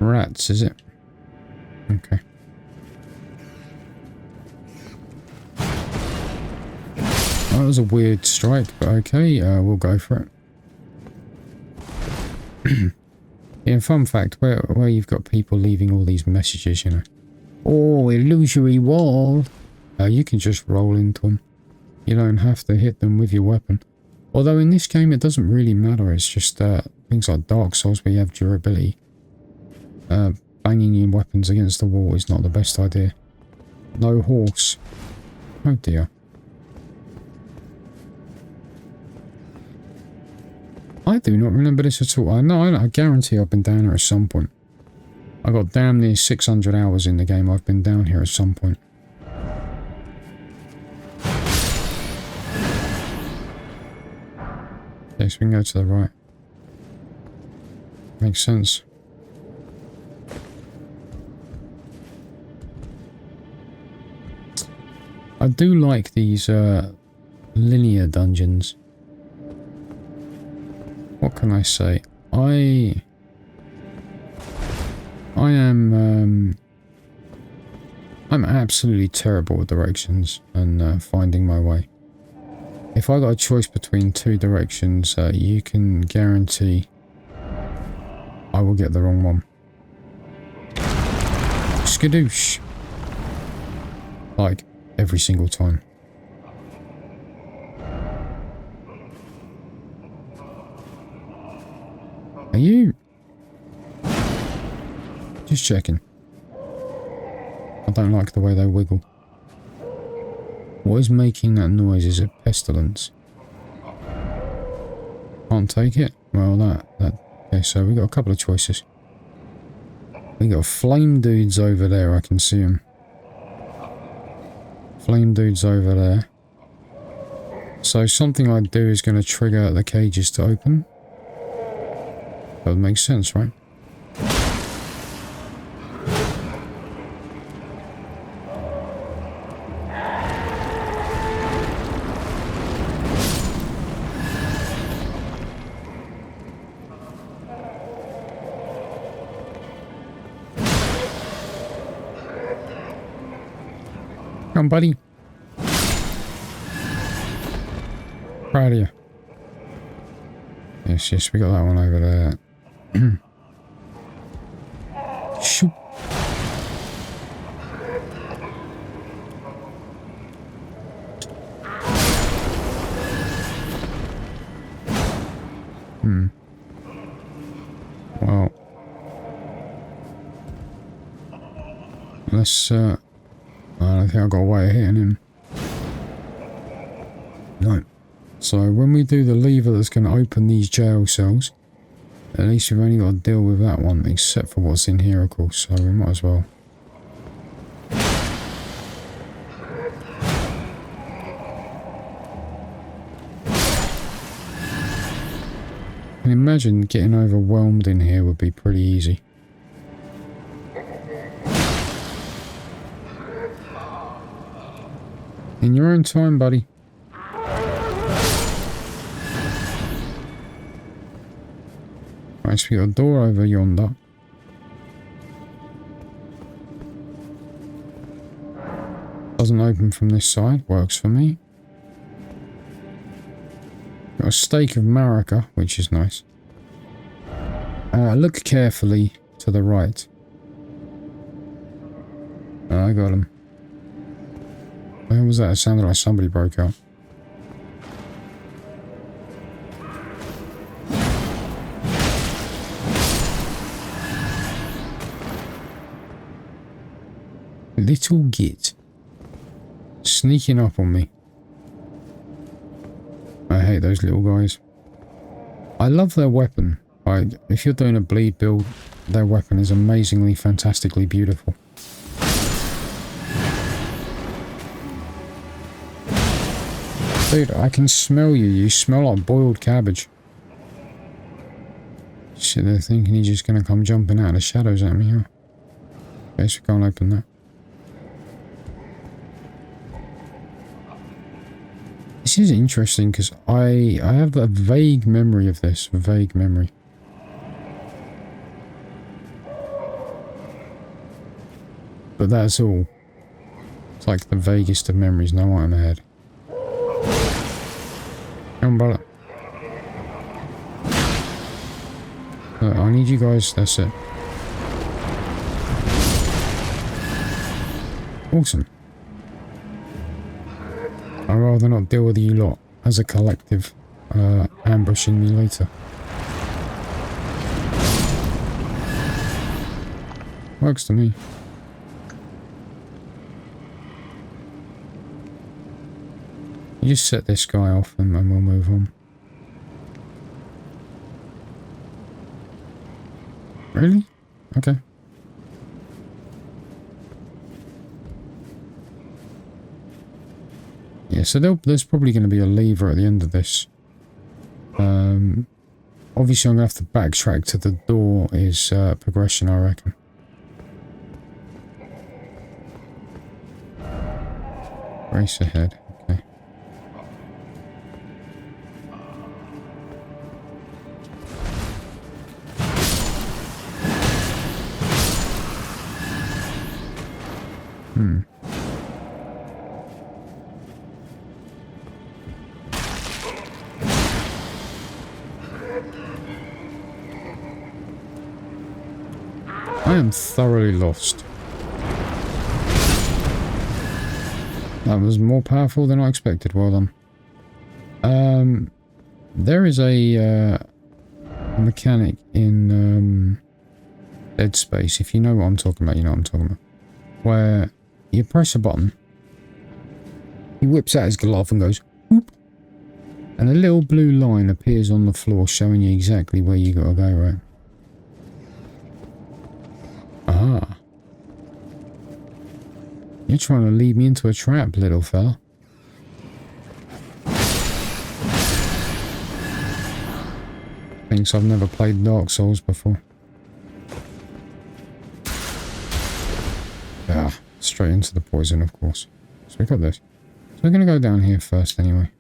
Cleanrots, is it? Okay. That was a weird strike, but okay, we'll go for it. Yeah, fun fact, where you've got people leaving all these messages, you know. Oh, illusory wall. You can just roll into them. You don't have to hit them with your weapon. Although in this game it doesn't really matter, it's just things like Dark Souls where you have durability. Banging your weapons against the wall is not the best idea. No horse. Oh dear. I do not remember this at all. I guarantee I've been down here at some point. I got damn near 600 hours in the game. I've been down here at some point. Okay, so we can go to the right. Makes sense. I do like these linear dungeons. What can I say? I am I'm absolutely terrible with directions and finding my way. If I got a choice between two directions, you can guarantee I will get the wrong one. Skadoosh. Like every single time. Are you? Just checking. I don't like the way they wiggle. What is making that noise? Is it pestilence? Can't take it? Well, that. Okay, so we got a couple of choices. We got flame dudes over there, I can see them. Flame dudes over there. So something I do is going to trigger the cages to open. That would make sense, right? Come on, buddy. Proud of you. Yes, we got that one over there. Shoot. Well. Let's, I don't think I've got a way of hitting him. No. So when we do the lever that's going to open these jail cells, at least we've only got to deal with that one, except for what's in here, of course, so we might as well. I can imagine getting overwhelmed in here would be pretty easy. In your own time, buddy. Right, so we got a door over yonder. Doesn't open from this side, works for me. Got a stake of Marika, which is nice. Look carefully to the right. I got him. Where was that? It sounded like somebody broke out. Little git. Sneaking up on me. I hate those little guys. I love their weapon. If you're doing a bleed build, their weapon is amazingly, fantastically beautiful. Dude, I can smell you. You smell like boiled cabbage. Shit, they're thinking he's just going to come jumping out of the shadows at me, huh? Okay, so we can't open that. This is interesting because I have a vague memory of this. Vague memory. But that's all. It's like the vaguest of memories. No item ahead. Umbrella. I need you guys. That's it. Awesome. I'd rather not deal with you lot as a collective ambushing me later. Works to me. You just set this guy off and we'll move on. Really? Okay. Yeah, so there's probably going to be a lever at the end of this. Obviously I'm going to have to backtrack to the door is progression, I reckon. Race ahead, okay. I am thoroughly lost. That was more powerful than I expected. Well done. There is a mechanic in Dead Space. If you know what I'm talking about, you know what I'm talking about. Where you press a button, he whips out his glove and goes, whoop, and a little blue line appears on the floor showing you exactly where you gotta go, right? Ah. You're trying to lead me into a trap, little fella. Thinks I've never played Dark Souls before. Ah, straight into the poison, of course. So we got this. So we're going to go down here first anyway.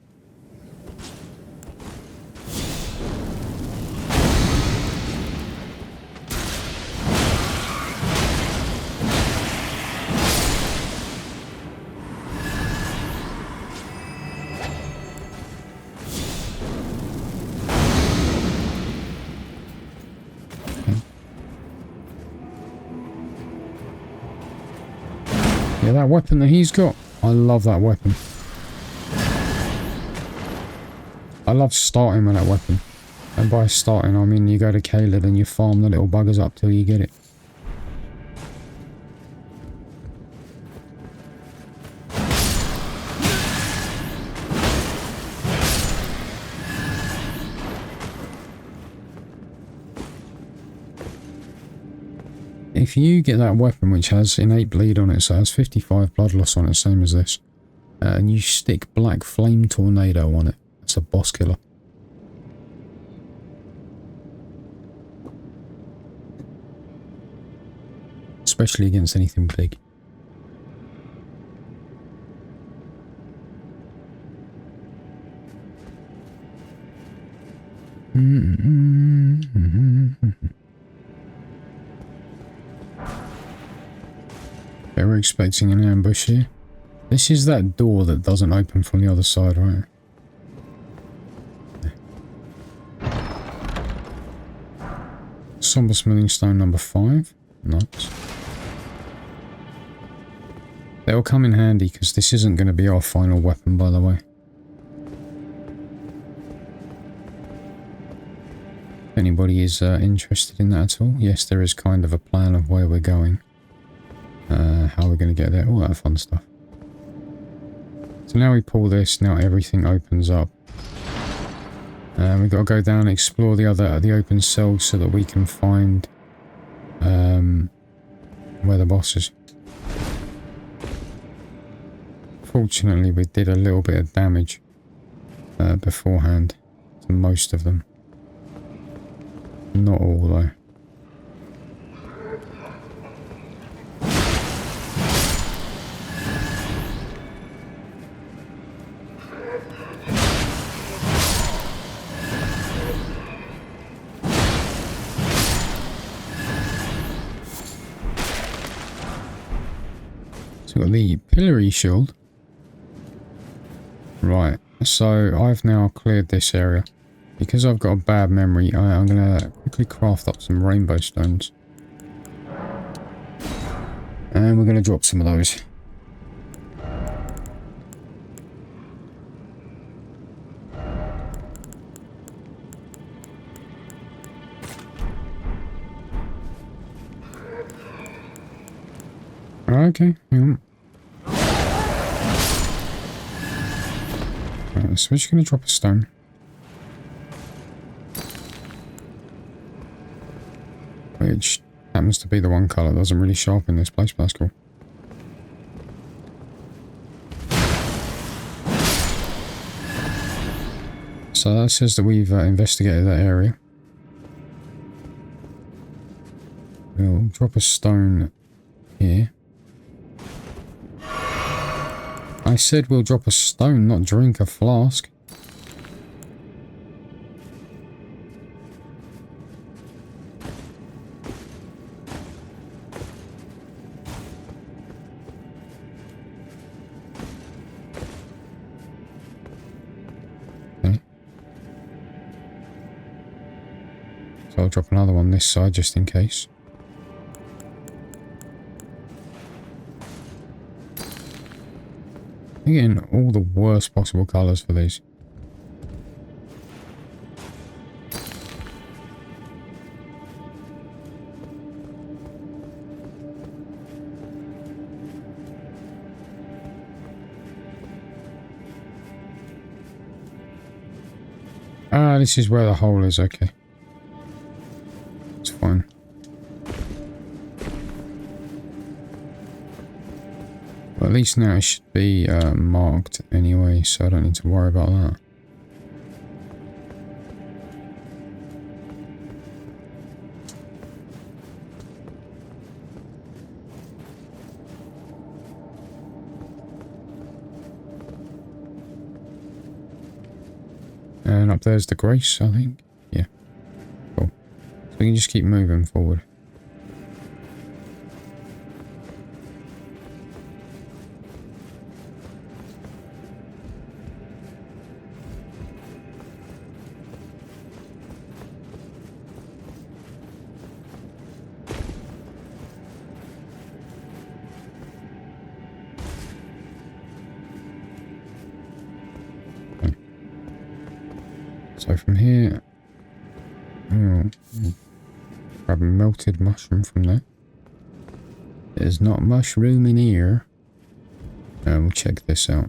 Yeah, that weapon that he's got. I love that weapon. I love starting with that weapon. And by starting, I mean you go to Caelid and you farm the little buggers up till you get it. If you get that weapon which has innate bleed on it, so it has 55 blood loss on it, same as this, and you stick Black Flame Tornado on it, it's a boss killer. Especially against anything big. Okay, we're expecting an ambush here. This is that door that doesn't open from the other side, right? Somber Smithing Stone number 5. Nice. That'll come in handy because this isn't going to be our final weapon, by the way. If anybody is interested in that at all, yes, there is kind of a plan of where we're going. How we're going to get there, all that fun stuff. So now we pull this, now everything opens up. We've got to go down and explore the open cells so that we can find where the boss is. Fortunately, we did a little bit of damage beforehand to most of them. Not all though. got the pillory shield. Right, so I've now cleared this area. Because I've got a bad memory, I'm going to quickly craft up some rainbow stones. And we're going to drop some of those. Okay, hang on. Right, so we're just going to drop a stone. Which happens to be the one colour that doesn't really show up in this place, but that's cool. So that says that we've investigated that area. We'll drop a stone here. I said we'll drop a stone, not drink a flask. Okay. So I'll drop another one this side just in case. Again, all the worst possible colours for these. Ah, this is where the hole is, okay. It's fine. Well, at least now it should be marked anyway, so I don't need to worry about that. And up there's the Grace, I think. Yeah. Cool. So we can just keep moving forward. So from here, grab a melted mushroom from there. There's not mushroom in here. We'll check this out.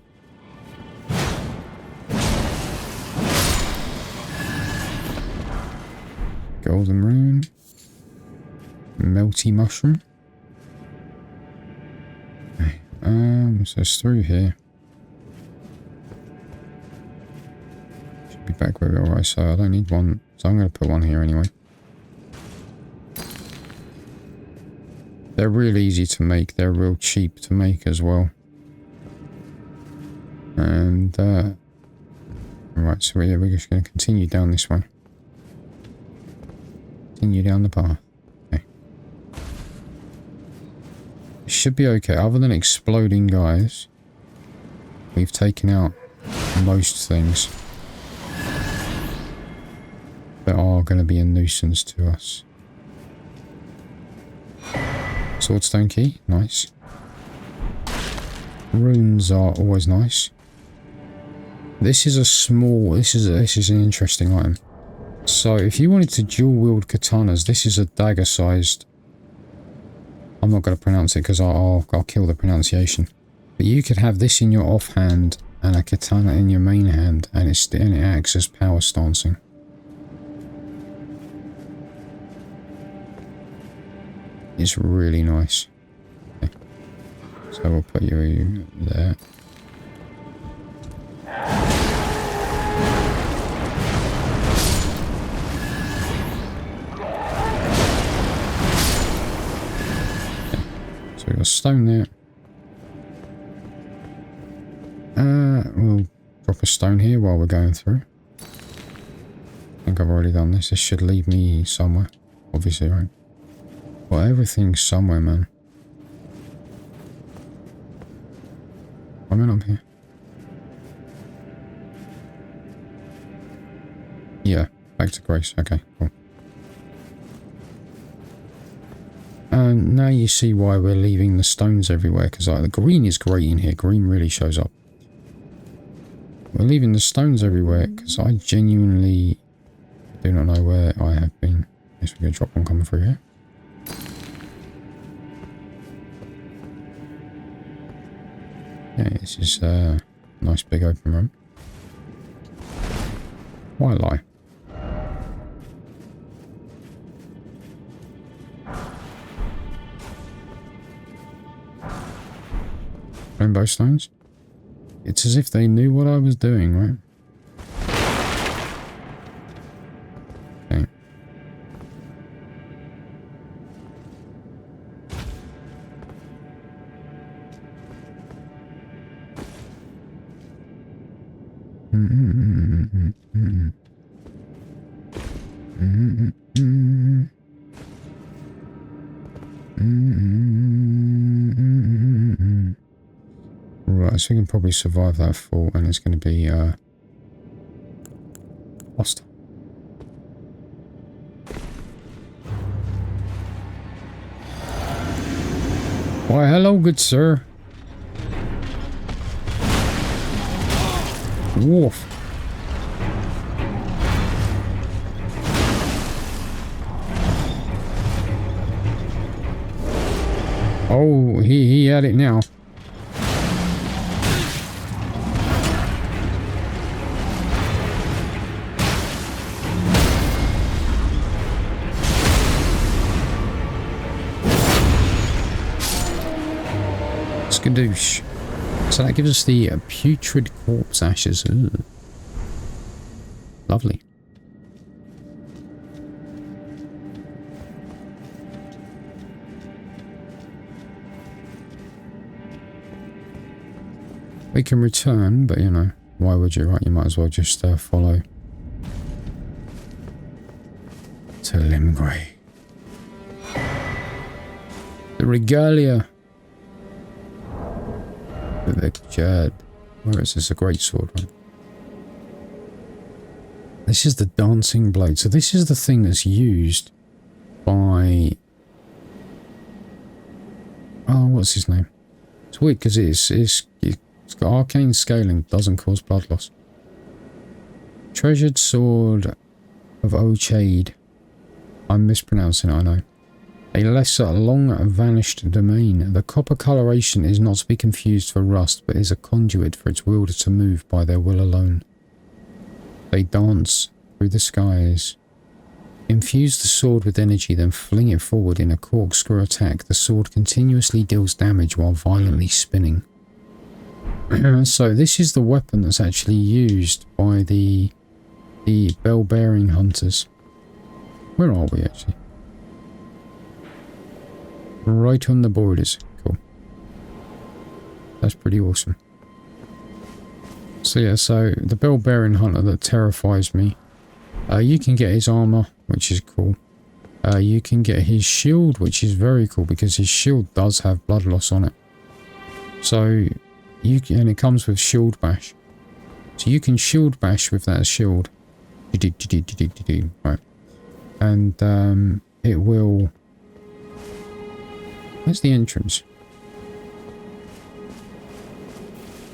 Golden rune. Melty mushroom. Okay. So it's through here. Be back where we are, so I don't need one, so I'm going to put one here anyway. They're real easy to make, they're real cheap to make as well. And right, so yeah, we're just going to continue down this way. Continue down the path. Okay. It should be okay, other than exploding guys. We've taken out most things that are going to be a nuisance to us. Swordstone key, nice. Runes are always nice. This is a small, this is an interesting item. So if you wanted to dual wield katanas, this is a dagger sized. I'm not going to pronounce it because I'll kill the pronunciation. But you could have this in your offhand and a katana in your main hand, and it acts as power stancing. It's really nice. Okay. So we'll put you there. Okay. So we've got a stone there. We'll drop a stone here while we're going through. I think I've already done this. This should lead me somewhere. Obviously, right? Well, everything's somewhere, man. I'm up here. Yeah, back to Grace. Okay, cool. And now you see why we're leaving the stones everywhere, because like, the green is great in here. Green really shows up. We're leaving the stones everywhere because I genuinely do not know where I have been. I guess we're going to drop one coming through here. Yeah, this is a nice big open room. Why lie? Rainbow stones? It's as if they knew what I was doing, right? Okay. Right, so we can probably survive that fall, and it's going to be hostile. Why, hello, good sir. Wolf. Oh, he had it now. Skadoosh. So that gives us the putrid corpse ashes. Ooh. Lovely. We can return, but you know, why would you, right? You might as well just follow to Limgrave. The Regalia of Eochaid. Where is this? A Greatsword, right? This is the dancing blade. So this is the thing that's used by... Oh, what's his name? It's weird because it's got arcane scaling, doesn't cause blood loss. Treasured Sword of Eochaid. I'm mispronouncing it, I know. A lesser, long-vanished domain. The copper coloration is not to be confused for rust, but is a conduit for its wielder to move by their will alone. They dance through the skies. Infuse the sword with energy, then fling it forward in a corkscrew attack. The sword continuously deals damage while violently spinning. So this is the weapon that's actually used by the bell-bearing hunters. Where are we actually? Right on the borders. Cool. That's pretty awesome. So yeah, so the bell-bearing hunter that terrifies me. You can get his armor, which is cool. You can get his shield, which is very cool because his shield does have blood loss on it. So you can, and it comes with shield bash. So you can shield bash with that shield. Right. And it will... Where's the entrance?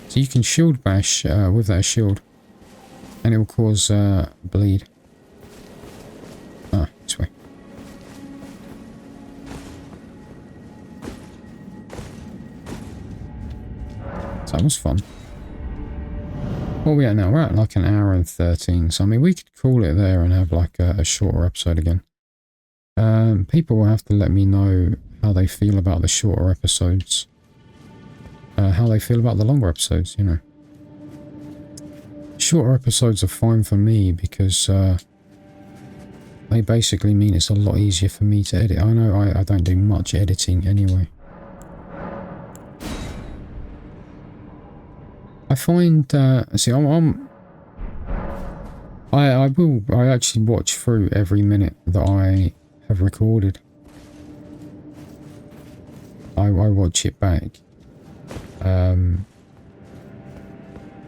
So you can shield bash with that shield. And it will cause bleed. Ah, this way. So that was fun. What are we at now? We're at like an hour and 13. So I mean, we could call it there and have like a shorter episode again. People will have to let me know how they feel about the shorter episodes. How they feel about the longer episodes, you know. Shorter episodes are fine for me because they basically mean it's a lot easier for me to edit. I know I don't do much editing anyway. I find, see, I actually watch through every minute that I have recorded. I watch it back.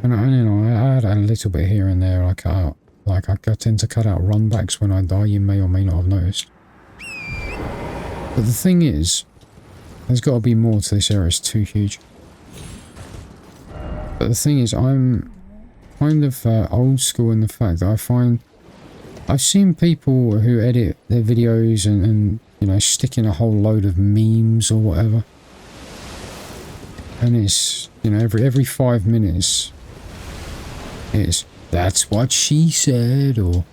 And you know, I had a little bit here and there I cut out. Like, I tend to cut out runbacks when I die, you may or may not have noticed. But the thing is, there's got to be more to this area, it's too huge. But the thing is, I'm kind of old school in the fact that I find... I've seen people who edit their videos and you know, stick in a whole load of memes or whatever. And it's, you know, every 5 minutes, it's, that's what she said, or,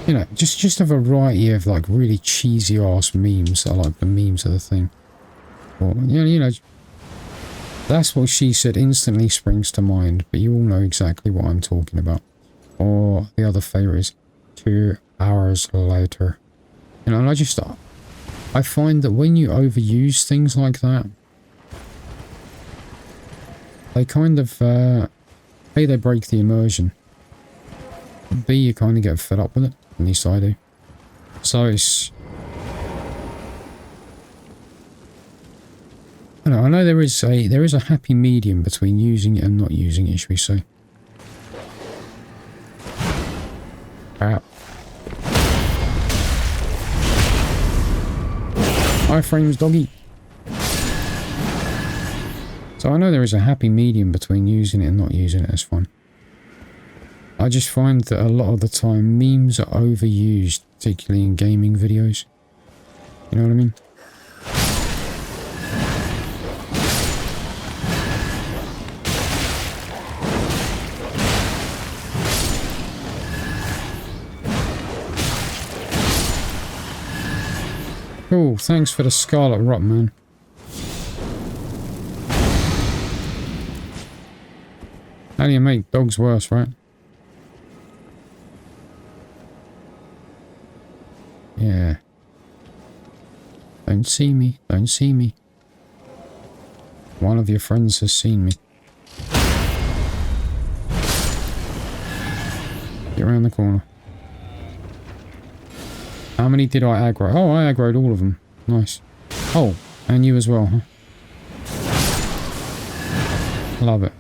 you know, just a variety of, like, really cheesy ass memes that are like the memes of the thing. Or, you know, that's what she said instantly springs to mind, but you all know exactly what I'm talking about. Or the other favourite is 2 hours later. You know, and I find that when you overuse things like that, they kind of, A, they break the immersion. B, you kind of get fed up with it. At least I do. So it's... I know there is a happy medium between using it and not using it, should we say. Crap. Iframes, doggy. So I know there is a happy medium between using it and not using it, that's fine. I just find that a lot of the time memes are overused, particularly in gaming videos. You know what I mean? Cool, thanks for the Scarlet Rot, man. How do you make dogs worse, right? Yeah. Don't see me, don't see me. One of your friends has seen me. Get around the corner. How many did I aggro? Oh, I aggroed all of them. Nice. Oh, and you as well, huh? Love it.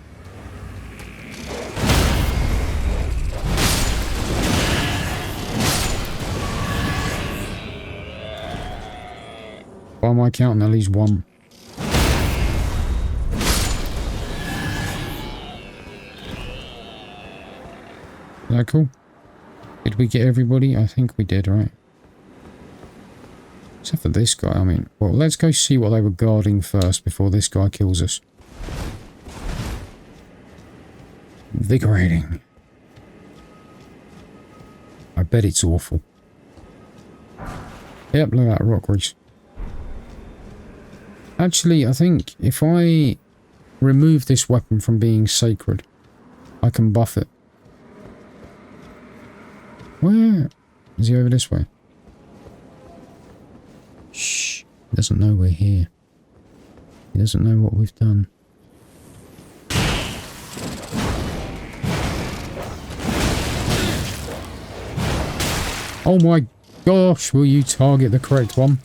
By my counting, at least one. Is that cool? Did we get everybody? I think we did, right? Except for this guy, I mean... Well, let's go see what they were guarding first before this guy kills us. Invigorating. I bet it's awful. Yep, look at that rock grease. Actually, I think if I remove this weapon from being sacred, I can buff it. Where? Is he over this way? Shh. He doesn't know we're here. He doesn't know what we've done. Oh my gosh, will you target the correct one?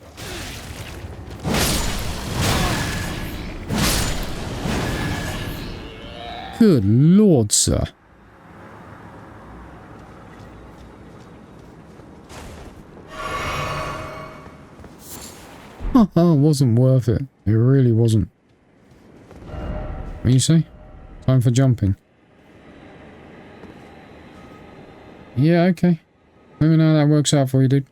Good lord, sir. Haha, wasn't worth it. It really wasn't. What do you say? Time for jumping. Yeah, okay. Let me know how that works out for you, dude.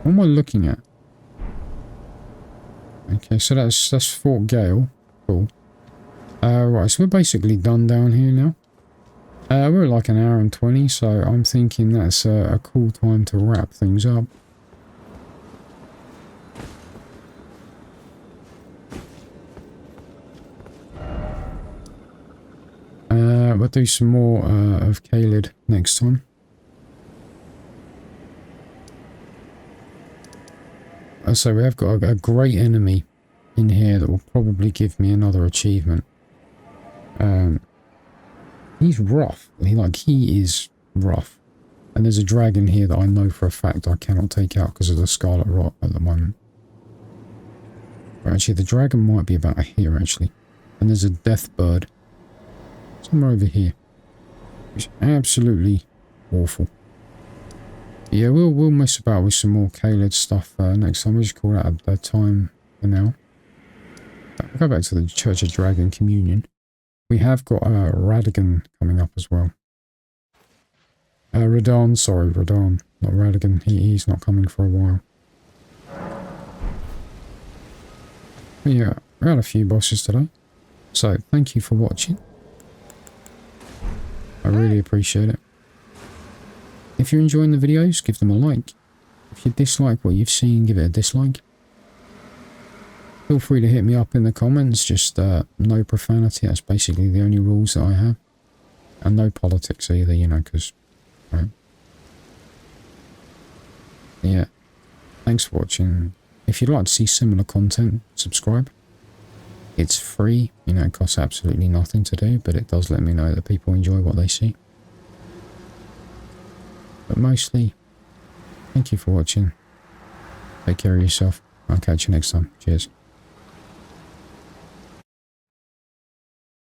What am I looking at? Okay, so that's Fort Gale. Cool. Right, so we're basically done down here now. We're at like an hour and 20, so I'm thinking that's a cool time to wrap things up. We'll do some more of Caelid next time. So we have got a great enemy in here that will probably give me another achievement. He's rough. He is rough. And there's a dragon here that I know for a fact I cannot take out because of the Scarlet Rot at the moment. Or actually, the dragon might be about here, actually. And there's a death bird somewhere over here. Which is absolutely awful. Yeah, we'll mess about with some more Caelid stuff next time. We'll just call that a time for now. I'll go back to the Church of Dragon Communion. We have got Radagon coming up as well. Radon, sorry, Radon, not Radagon. He's not coming for a while. But yeah, we had a few bosses today. So, thank you for watching. I really appreciate it. If you're enjoying the videos, give them a like. If you dislike what you've seen, give it a dislike. Feel free to hit me up in the comments, just no profanity, that's basically the only rules that I have. And no politics either, you know, because... Right. Yeah. Thanks for watching. If you'd like to see similar content, subscribe. It's free, you know, it costs absolutely nothing to do, but it does let me know that people enjoy what they see. But mostly, thank you for watching. Take care of yourself. I'll catch you next time. Cheers.